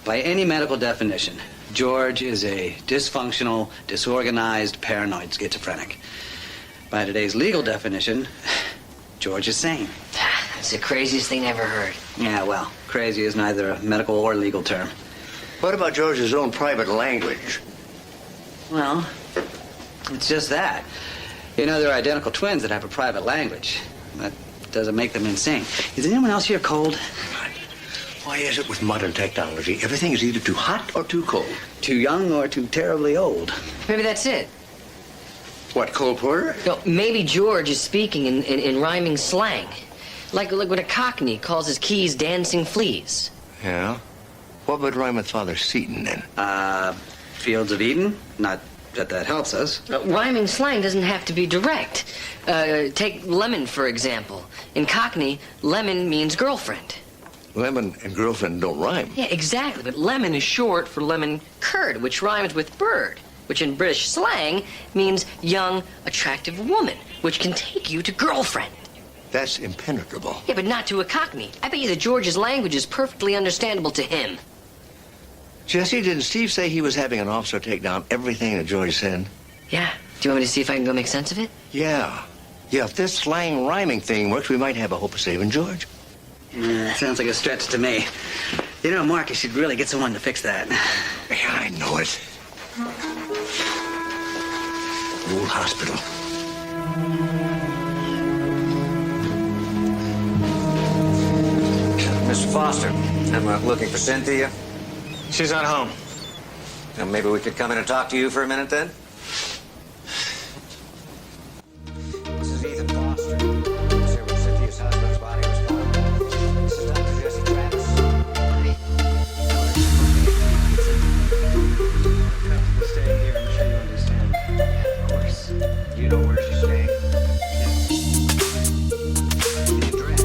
S14: By any medical definition, George is a dysfunctional, disorganized, paranoid schizophrenic. By today's legal definition, George is sane.
S13: That's the craziest thing I ever heard.
S14: Yeah, well, crazy is neither a medical or legal term.
S3: What about George's own private language?
S14: Well, it's just that. You know, there are identical twins that have a private language. That doesn't make them insane. Is anyone else here cold?
S3: Why is it with modern technology, everything is either too hot or too cold?
S14: Too young or too terribly old?
S13: Maybe that's it.
S3: What, Cole Porter?
S13: No, maybe George is speaking in rhyming slang. Like when a Cockney calls his keys dancing fleas.
S3: Yeah? What would rhyme with Father Seton, then?
S14: Fields of Eden? Not that helps us.
S13: Rhyming slang doesn't have to be direct. Take lemon, for example. In Cockney, lemon means girlfriend.
S3: Lemon and girlfriend don't rhyme.
S13: Yeah, exactly. But lemon is short for lemon curd, which rhymes with bird, which in British slang means young, attractive woman, which can take you to girlfriend.
S3: That's impenetrable.
S13: Yeah, but not to a Cockney. I bet you that George's language is perfectly understandable to him.
S3: Jesse, didn't Steve say he was having an officer take down everything that George said?
S13: Yeah. Do you want me to see if I can go make sense of it?
S3: Yeah. Yeah, if this slang rhyming thing works, we might have a hope of saving George.
S14: Sounds like a stretch to me. You know, Mark, you should really get someone to fix that.
S3: Yeah, I know it. Old hospital.
S2: Mr. Foster, I'm looking for Cynthia.
S10: She's not home.
S2: Now, maybe we could come in and talk to you for a minute, then? This is Ethan Foster. This here where Cynthia's husband's body was found. This is Dr. Jesse Travis.
S10: We'll stay here. I'm sure you understand.
S2: Yeah, of course. You know where she's staying? The address.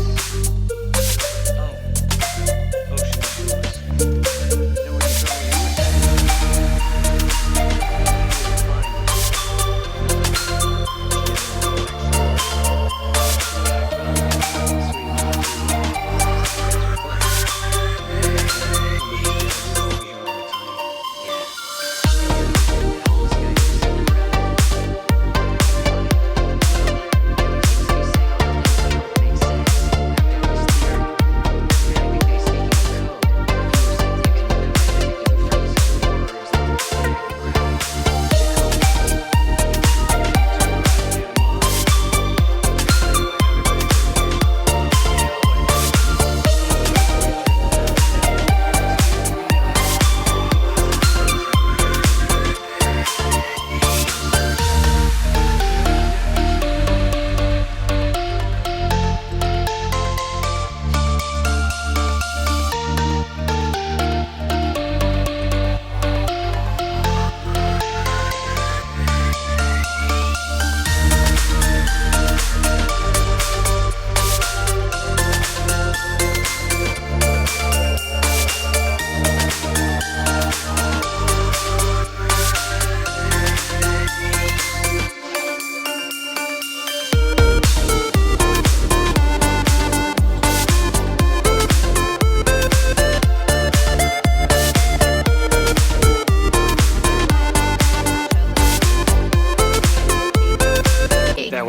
S10: Ocean Shores.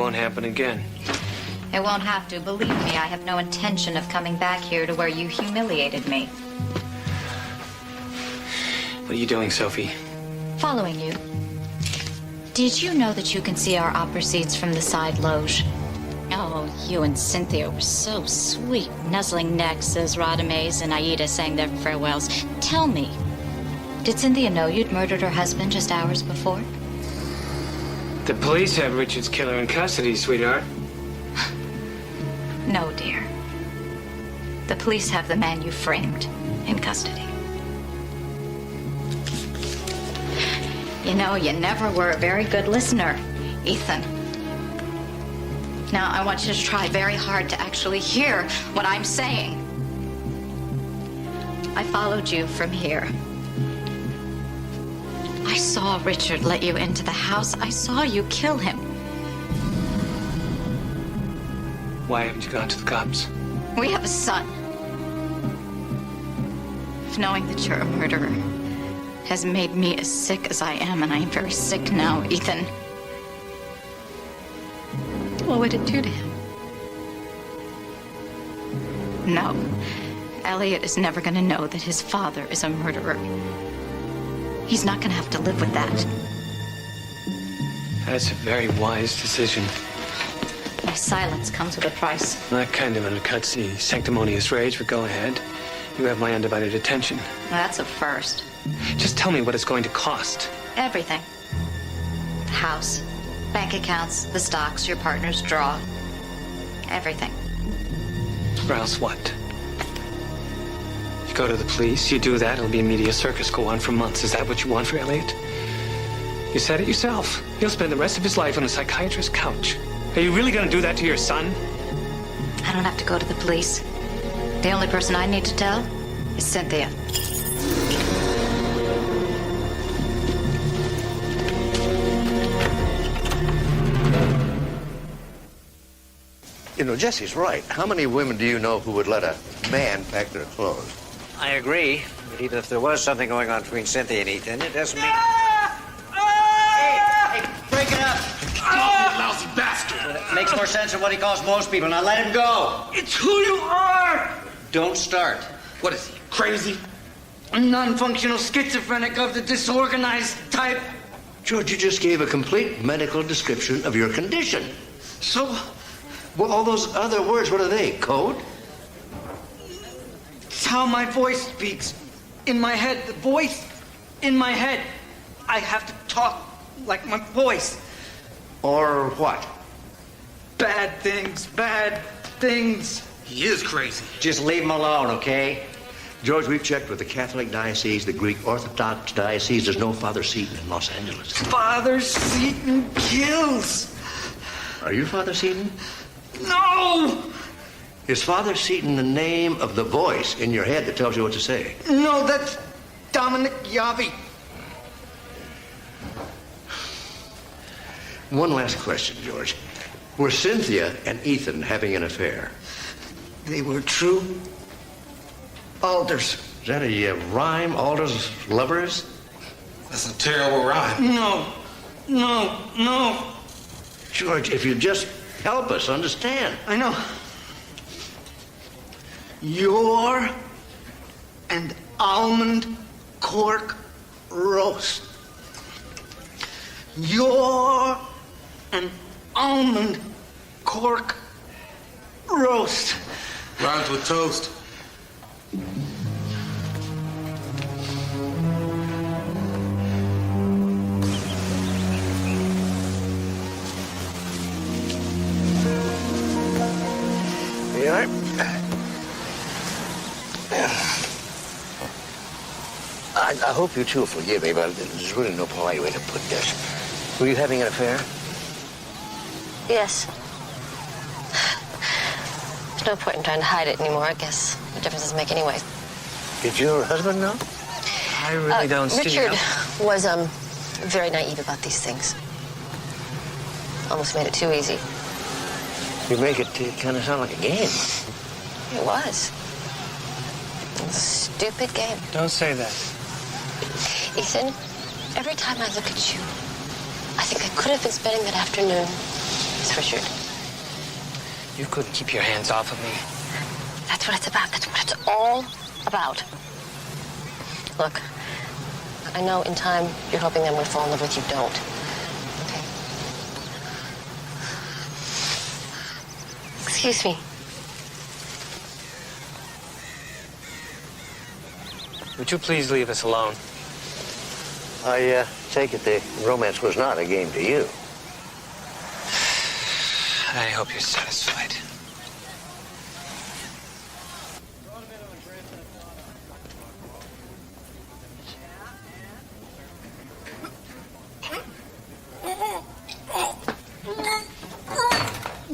S10: won't happen again.
S15: It won't have to. Believe me, I have no intention of coming back here to where you humiliated me.
S10: What are you doing, Sophie?
S15: Following you. Did you know that you can see our opera seats from the side loge? Oh, you and Cynthia were so sweet, nuzzling necks as Radames and Aida sang their farewells. Tell me, did Cynthia know you'd murdered her husband just hours before?
S10: The police have Richard's killer in custody, sweetheart.
S15: No, dear. The police have the man you framed in custody. You know, you never were a very good listener, Ethan. Now, I want you to try very hard to actually hear what I'm saying. I followed you from here. I saw Richard let you into the house. I saw you kill him.
S10: Why haven't you gone to the cops?
S15: We have a son. If knowing that you're a murderer has made me as sick as I am, and I am very sick now, Ethan, what would it do to him? No, Elliot is never going to know that his father is a murderer. He's not going to have to live with that.
S10: That's a very wise decision.
S15: My silence comes with a price.
S10: That kind of undercuts the sanctimonious rage, but go ahead. You have my undivided attention.
S15: That's a first.
S10: Just tell me what it's going to cost.
S15: Everything. The house, bank accounts, the stocks your partners draw. Everything.
S10: Or else what? You go to the police, you do that, it'll be a media circus, go on for months. Is that what you want for Elliot? You said it yourself. He'll spend the rest of his life on a psychiatrist's couch. Are you really going to do that to your son?
S15: I don't have to go to the police. The only person I need to tell is Cynthia.
S3: You know, Jesse's right. How many women do you know who would let a man pack their clothes?
S2: I agree. But even if there was something going on between Cynthia and Ethan, it doesn't mean... Hey, break it up!
S11: You lousy bastard!
S2: It makes more sense than what he calls most people. Now let him go!
S11: It's who you are!
S2: Don't start.
S11: What is he, crazy? A non-functional schizophrenic of the disorganized type?
S3: George, you just gave a complete medical description of your condition.
S11: So?
S3: Well, all those other words, what are they? Code?
S11: It's how my voice speaks. In my head. The voice in my head. I have to talk like my voice.
S3: Or what?
S11: Bad things, bad things.
S2: He is crazy. Just leave him alone, okay?
S3: George, we've checked with the Catholic Diocese, the Greek Orthodox Diocese. There's no Father Seton in Los Angeles.
S11: Father Seton kills.
S3: Are you Father Seton?
S11: No!
S3: Is Father Seton the name of the voice in your head that tells you what to say?
S11: No, that's Dominic Yavi.
S3: One last question, George. Were Cynthia and Ethan having an affair?
S11: They were true Alders.
S3: Is that a rhyme, Alders lovers?
S11: That's a terrible rhyme. No.
S3: George, if you just help us understand.
S11: I know. You're an almond cork roast. You're an almond cork roast.
S16: Rhymes with toast.
S3: Yeah. I hope you two will forgive me, but there's really no polite way to put this. Were you having an affair?
S9: Yes. There's no point in trying to hide it anymore, I guess. What difference does it make anyway?
S3: Did your husband know?
S10: I really don't see
S9: Richard
S10: how...
S9: was, very naive about these things. Almost made it too easy.
S3: You make it kind of sound like a game.
S9: It was. It was a stupid game.
S10: Don't say that.
S9: Ethan, every time I look at you, I think I could have been spending that afternoon
S13: Yes, Richard.
S10: You couldn't keep your hands off of me.
S15: That's what it's about. That's what it's all about.
S9: Look, I know in time you're hoping I'm going to fall in love with you. Don't. Okay? Excuse me.
S10: Would you please leave us alone?
S3: I take it the romance was not a game to you.
S10: I hope you're satisfied.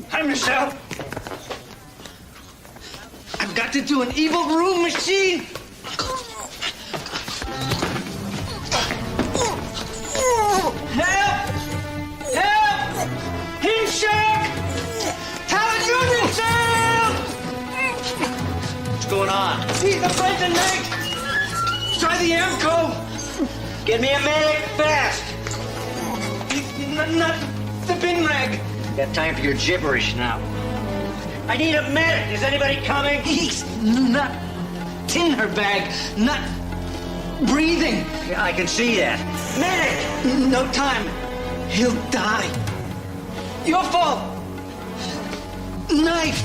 S11: Hi, Michelle. I've got to do an evil room machine. Help! Help! Heat shock! Howard Union Sound!
S2: What's going on?
S11: See the breaking leg! Try the Amco!
S2: Get me a medic fast!
S11: Not the bin rag!
S2: Got time for your gibberish now. I need a medic! Is anybody coming?
S11: He's not in her bag, not breathing.
S2: Yeah, I can see that. Medic!
S11: No time. He'll die. Your fault. Knife.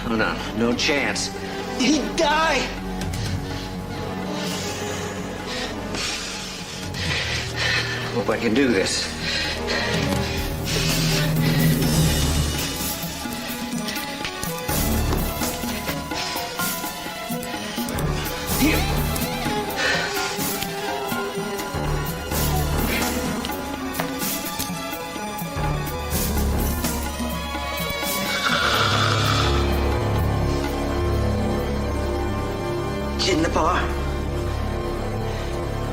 S2: Oh, no chance.
S11: He'd die.
S2: Hope I can do this.
S11: Here. In the bar?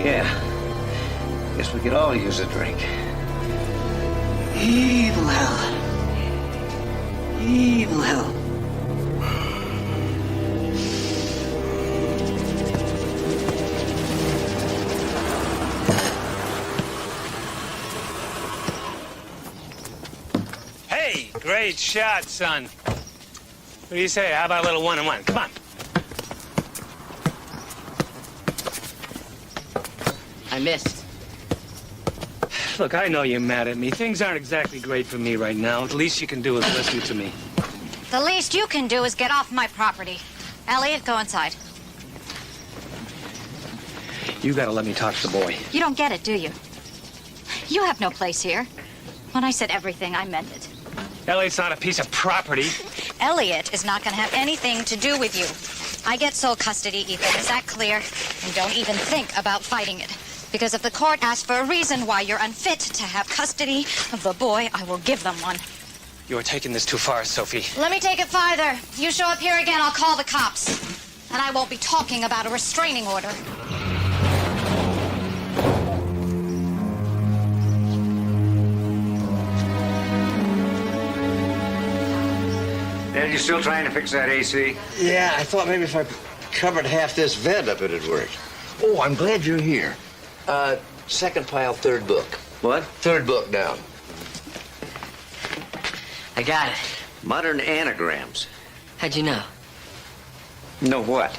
S2: Yeah. Guess we could all use a drink.
S11: Evil hell. Evil hell.
S10: Hey, great shot, son. What do you say? How about a little one-on-one? Come on.
S13: I missed.
S10: Look, I know you're mad at me. Things aren't exactly great for me right now. The least you can do is listen to me.
S15: The least you can do is get off my property. Elliot, go inside.
S10: You gotta let me talk to the boy.
S15: You don't get it, do you? You have no place here. When I said everything, I meant it.
S10: Elliot's not a piece of property.
S15: Elliot is not going to have anything to do with you. I get sole custody, Ethan. Is that clear? And don't even think about fighting it. Because if the court asks for a reason why you're unfit to have custody of the boy, I will give them one.
S10: You're taking this too far, Sophie.
S15: Let me take it farther. You show up here again, I'll call the cops. And I won't be talking about a restraining order.
S2: Ed, you still trying to fix that AC?
S3: Yeah, I thought maybe if I covered half this vent up, it'd work. Oh, I'm glad you're here. Second pile, third book.
S2: What?
S3: Third book down.
S13: I got it.
S2: Modern anagrams.
S13: How'd you know?
S2: Know what?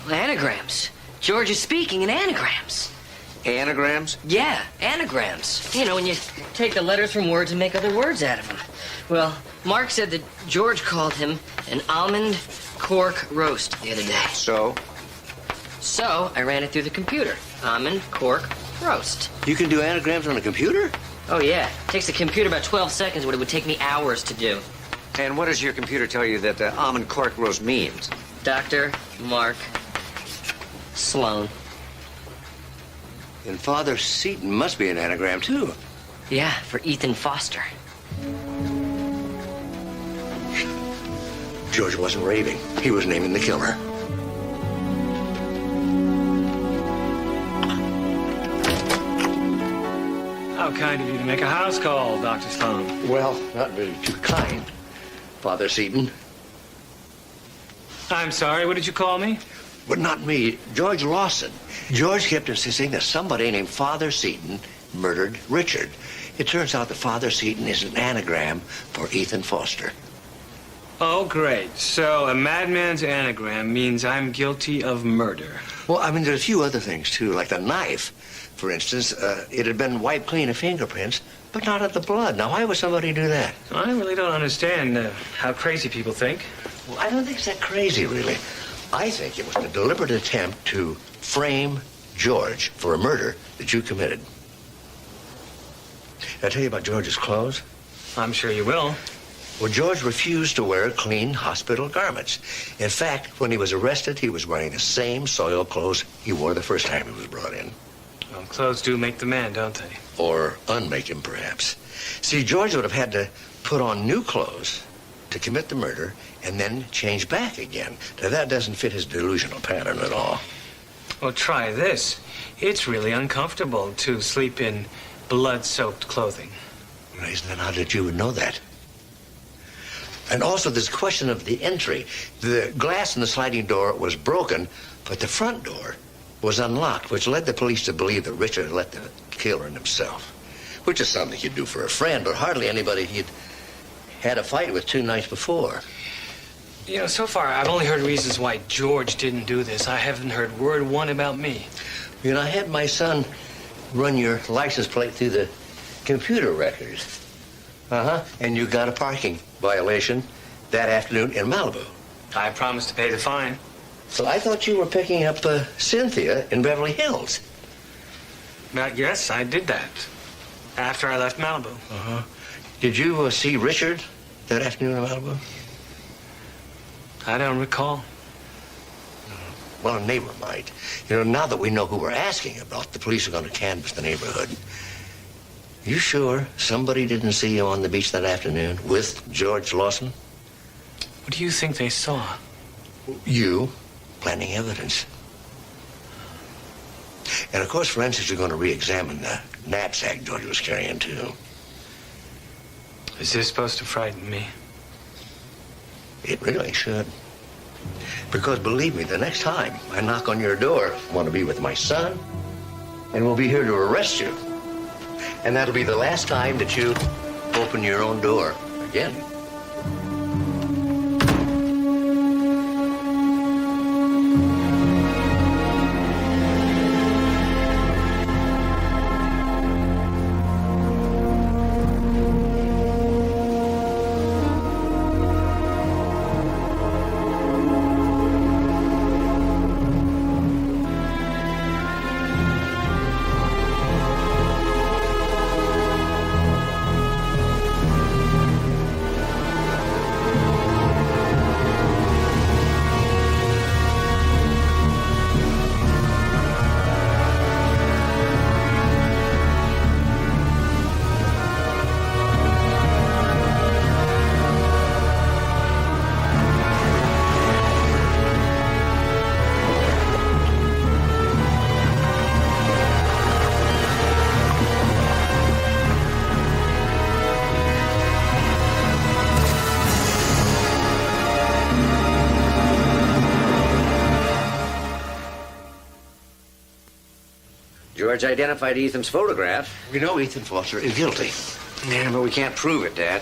S13: Well, anagrams. George is speaking in anagrams.
S2: Anagrams?
S13: Yeah, anagrams. You know, when you take the letters from words and make other words out of them. Well, Mark said that George called him an almond cork roast the other day.
S2: So?
S13: So, I ran it through the computer. Almond cork roast.
S3: You can do anagrams on a computer?
S13: Oh, yeah. It takes the computer about 12 seconds, what it would take me hours to do.
S2: And what does your computer tell you that the almond cork roast means?
S13: Dr. Mark Sloan.
S3: And Father Seton must be an anagram, too.
S13: Yeah, for Ethan Foster.
S3: George wasn't raving. He was naming the killer.
S10: How kind of you to make a house call, Dr. Sloan.
S3: Well, not really too kind, Father Seton.
S10: I'm sorry, what did you call me?
S3: But not me, George Lawson. George kept insisting that somebody named Father Seton murdered Richard. It turns out that Father Seton is an anagram for Ethan Foster.
S10: Oh, great. So a madman's anagram means I'm guilty of murder.
S3: Well, I mean, there's a few other things, too, like the knife. For instance, it had been wiped clean of fingerprints, but not of the blood. Now, why would somebody do that?
S10: I really don't understand how crazy people think.
S3: Well, I don't think it's that crazy, really. I think it was a deliberate attempt to frame George for a murder that you committed. Did I tell you about George's clothes?
S10: I'm sure you will.
S3: Well, George refused to wear clean hospital garments. In fact, when he was arrested, he was wearing the same soiled clothes he wore the first time he was brought in.
S10: Well, clothes do make the man, don't they?
S3: Or unmake him, perhaps. See, George would have had to put on new clothes to commit the murder and then change back again. Now, that doesn't fit his delusional pattern at all.
S10: Well, try this. It's really uncomfortable to sleep in blood-soaked clothing.
S3: Isn't that odd that you would know that? And also, there's a question of the entry. The glass in the sliding door was broken, but the front door was unlocked, which led the police to believe that Richard had let the killer in himself, which is something he'd do for a friend, but hardly anybody he'd had a fight with 2 nights before.
S10: You know, so far, I've only heard reasons why George didn't do this. I haven't heard word one about me.
S3: You know, I had my son run your license plate through the computer records. And you got a parking violation that afternoon in Malibu.
S10: I promised to pay the fine.
S3: So I thought you were picking up Cynthia in Beverly Hills.
S10: Yes, I did that. After I left Malibu.
S3: Did you see Richard that afternoon in Malibu?
S10: I don't recall.
S3: Well, a neighbor might. You know, now that we know who we're asking about, the police are going to canvass the neighborhood. You sure somebody didn't see you on the beach that afternoon with George Lawson?
S10: What do you think they saw?
S3: You planting evidence. And, of course, forensics are going to re-examine the knapsack George was carrying, too.
S10: Is this supposed to frighten me?
S3: It really should. Because, believe me, the next time I knock on your door, I want to be with my son, and we'll be here to arrest you. And that'll be the last time that you open your own door again.
S2: George identified Ethan's photograph.
S3: We know Ethan Foster is guilty.
S2: Yeah, but we can't prove it, Dad.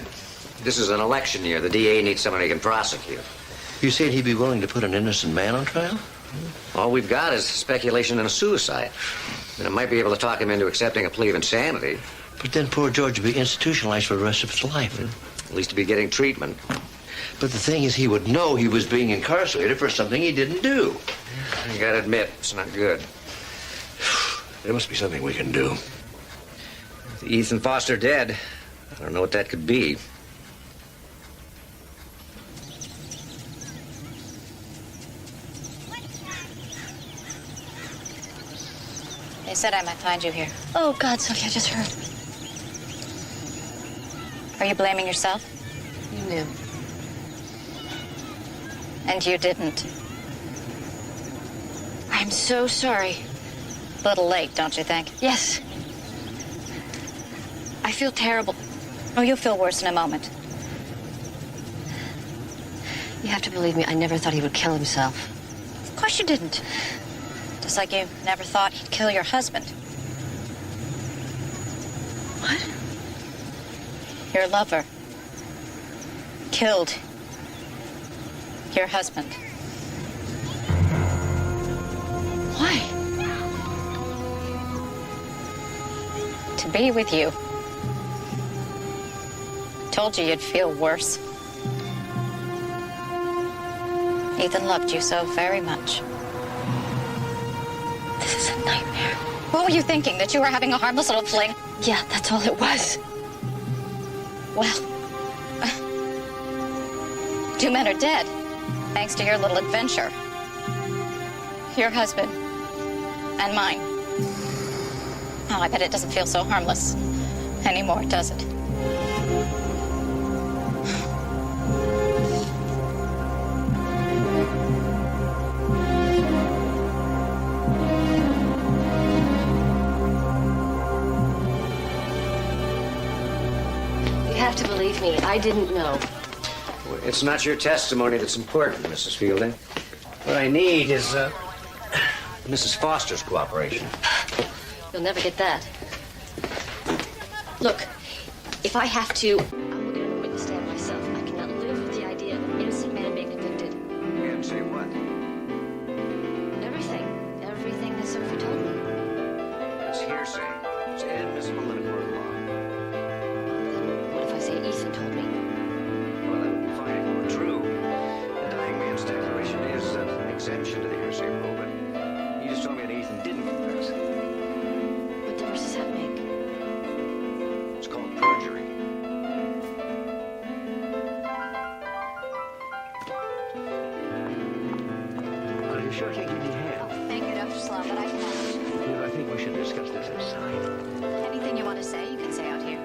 S2: This is an election year. The DA needs somebody who can prosecute.
S3: You said he'd be willing to put an innocent man on trial?
S2: All we've got is speculation and a suicide. And it might be able to talk him into accepting a plea of insanity.
S3: But then poor George would be institutionalized for the rest of his life.
S2: At least he'd be getting treatment.
S3: But the thing is, he would know he was being incarcerated for something he didn't do.
S2: You gotta admit, it's not good.
S3: There must be something we can do.
S2: With Ethan Foster dead, I don't know what that could be.
S15: They said I might find you here.
S8: Oh, God, Sophie, I just heard.
S15: Are you blaming yourself?
S8: You knew.
S15: And you didn't.
S8: I'm so sorry.
S15: A little late, don't you think?
S8: Yes. I feel terrible.
S15: Oh, you'll feel worse in a moment.
S8: You have to believe me, I never thought he would kill himself.
S15: Of course you didn't. Just like you never thought he'd kill your husband.
S8: What?
S15: Your lover killed your husband. Why? To be with you. Told you you'd feel worse. Ethan loved you so very much.
S9: This is a nightmare.
S15: What were you thinking? That you were having a harmless little fling?
S9: Yeah, that's all it was.
S15: Well, 2 men are dead, thanks to your little adventure. Your husband and mine. Oh, I bet it doesn't feel so harmless anymore, does it?
S9: You have to believe me. I didn't know.
S2: Well, it's not your testimony that's important, Mrs. Fielding. What I need is Mrs. Foster's cooperation.
S9: You'll never get that. Look, if I have to, I will get on the witness stand myself. I cannot live with the idea of an innocent man being convicted.
S2: And say what?
S9: Everything. Everything that Sophie told me.
S2: It's hearsay. It's inadmissible in a court of law.
S9: What if I say Ethan told me?
S2: Well, that would be fine if it were true. The dying man's declaration is an exemption to the hearsay rule, but you just told me that Ethan didn't confess.
S9: What difference does that make?
S2: It's called perjury.
S3: Are you sure I can't give you a hand?
S15: Thank you, Dr. Slav, but I cannot.
S3: You know, I think we should discuss this inside.
S15: Anything you want to say, you can say out here.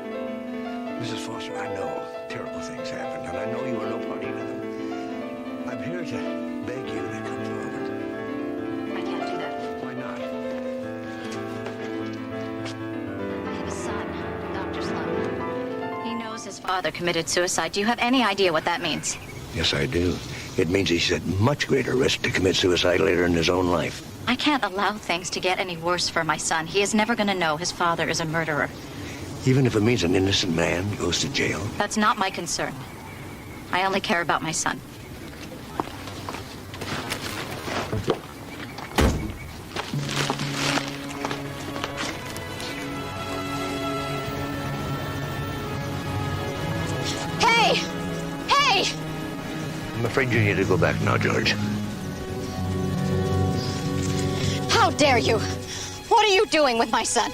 S3: Mrs. Foster, I know terrible things happened, and I know you were no party to them. I'm here to beg you to come forward.
S15: I can't do that.
S3: Why not?
S15: I have a son, Dr. Slav. He knows his father committed suicide. Do you have any idea what that means?
S3: Yes, I do. It means he's at much greater risk to commit suicide later in his own life.
S15: I can't allow things to get any worse for my son. He is never going to know his father is a murderer.
S3: Even if it means an innocent man goes to jail.
S15: That's not my concern. I only care about my son. Hey! Hey!
S3: I'm afraid you need to go back now, George.
S15: How dare you? What are you doing with my son?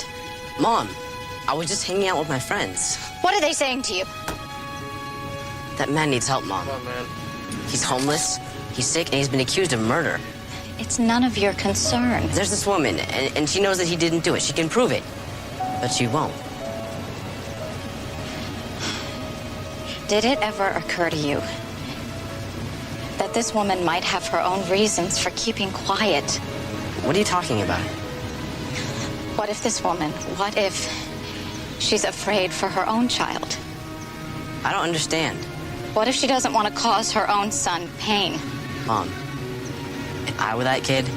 S13: Mom, I was just hanging out with my friends.
S15: What are they saying to you?
S13: That man needs help, Mom.
S7: Come on, man.
S13: He's homeless, he's sick, and he's been accused of murder.
S15: It's none of your concern.
S13: There's this woman, and she knows that he didn't do it. She can prove it, but she won't.
S15: Did it ever occur to you that this woman might have her own reasons for keeping quiet?
S13: What are you talking about?
S15: What if this woman, what if she's afraid for her own child?
S13: I don't understand.
S15: What if she doesn't want to cause her own son pain?
S13: Mom, if I were that kid,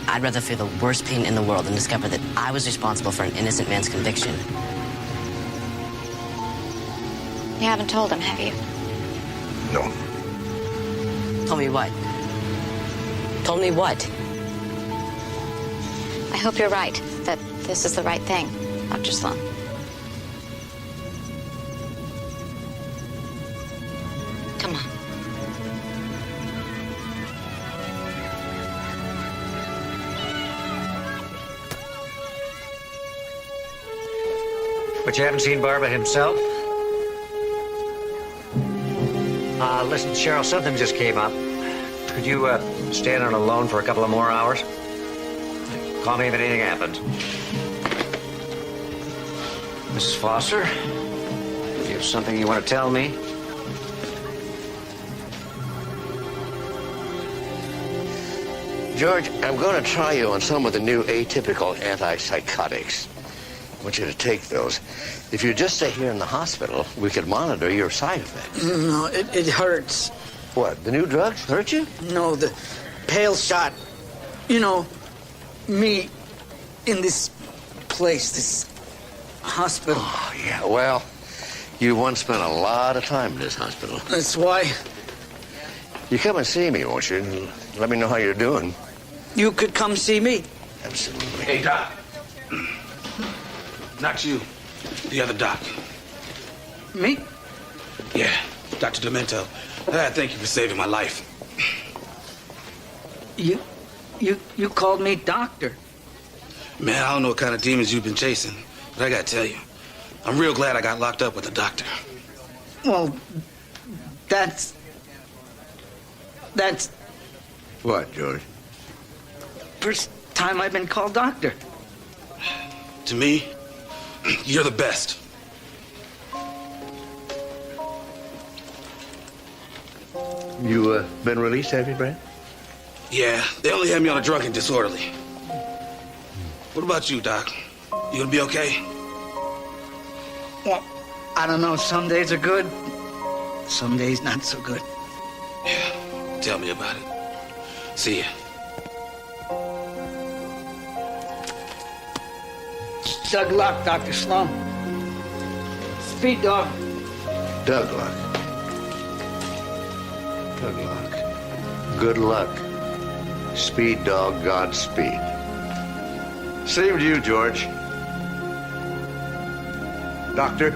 S13: I'd rather feel the worst pain in the world than discover that I was responsible for an innocent man's conviction.
S15: You haven't told him, have you?
S3: No.
S13: Told me what? Told me what?
S15: I hope you're right, that this is the right thing, Dr. Sloan. Come on.
S2: But you haven't seen Barbara himself? Listen, Cheryl, something just came up. Could you stand on alone for a couple of more hours? Call me if anything happens. Mrs. Foster, if you have something you want to tell me.
S3: George, I'm going to try you on some of the new atypical antipsychotics. I want you to take those. If you just stay here in the hospital, we could monitor your side effects.
S11: No, it hurts.
S3: What, the new drugs hurt you?
S11: No, the pale shot. You know, me in this place, this hospital.
S3: Oh, yeah, well, You once spent a lot of time in this hospital.
S11: That's why
S3: You come and see me, won't you? And let me know how you're doing.
S11: you could come see me.
S3: Absolutely.
S16: Hey, Doc. Not you. The other Doc.
S11: Me?
S16: Yeah, Dr. Demento. Thank you for saving my life.
S11: You called me doctor.
S16: Man, I don't know what kind of demons you've been chasing, but I gotta tell you, I'm real glad I got locked up with a doctor.
S11: Well, that's...
S3: What, George?
S11: First time I've been called doctor.
S16: To me, you're the best.
S3: You, been released, have you, Brad?
S16: Yeah, they only had me on a drunk and disorderly. What about you, Doc? You gonna be okay?
S11: Well, I don't know. Some days are good. Some days not so good.
S16: Yeah, tell me about it. See ya.
S11: Doug Luck, Dr. Slum. Speed dog.
S3: Doug Luck. Doug Luck. Good luck. Speed dog, Godspeed. Same to you, George. Doctor?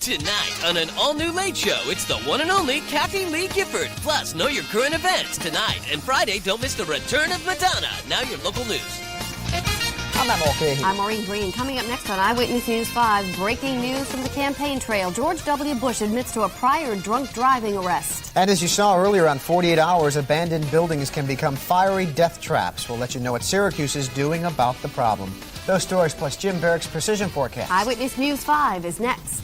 S17: Tonight on an all-new Late Show, it's the one and only Kathy Lee Gifford. Plus, know your current events tonight and Friday. Don't miss the return of Madonna. Now your local news.
S18: I'm Matt Mulcahy.
S19: I'm Maureen Green. Coming up next on Eyewitness News 5, breaking news from the campaign trail. George W. Bush admits to a prior drunk driving arrest.
S18: And as you saw earlier on 48 Hours, abandoned buildings can become fiery death traps. We'll let you know what Syracuse is doing about the problem. Those stories plus Jim Barrick's precision forecast.
S19: Eyewitness News 5 is next.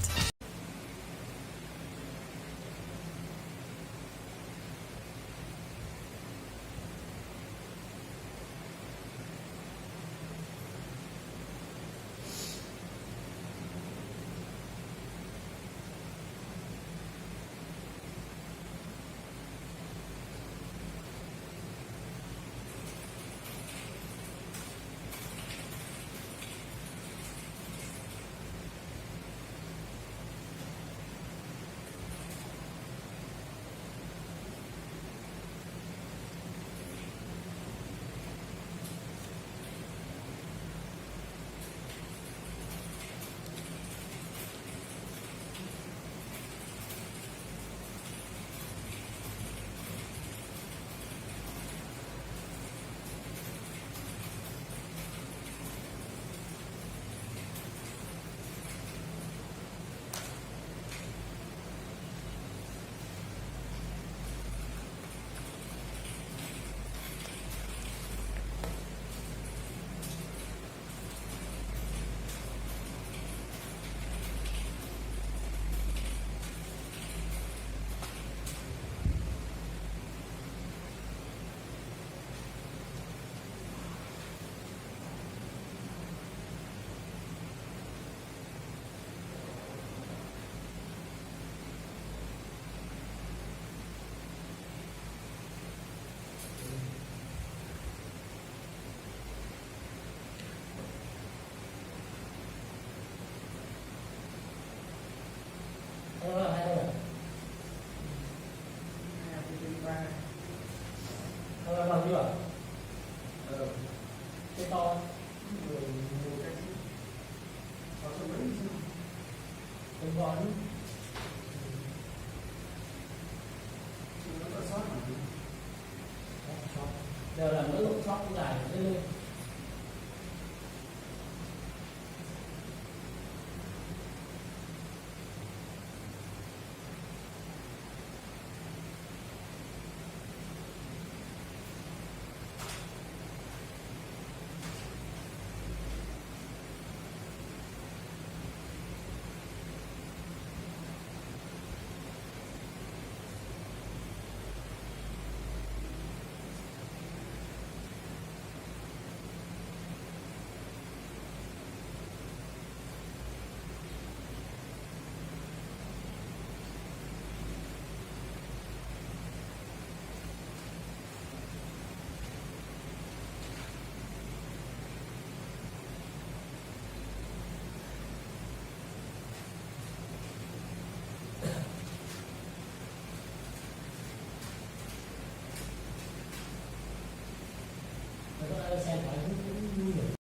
S10: Giờ là mới lục sóc dài lên.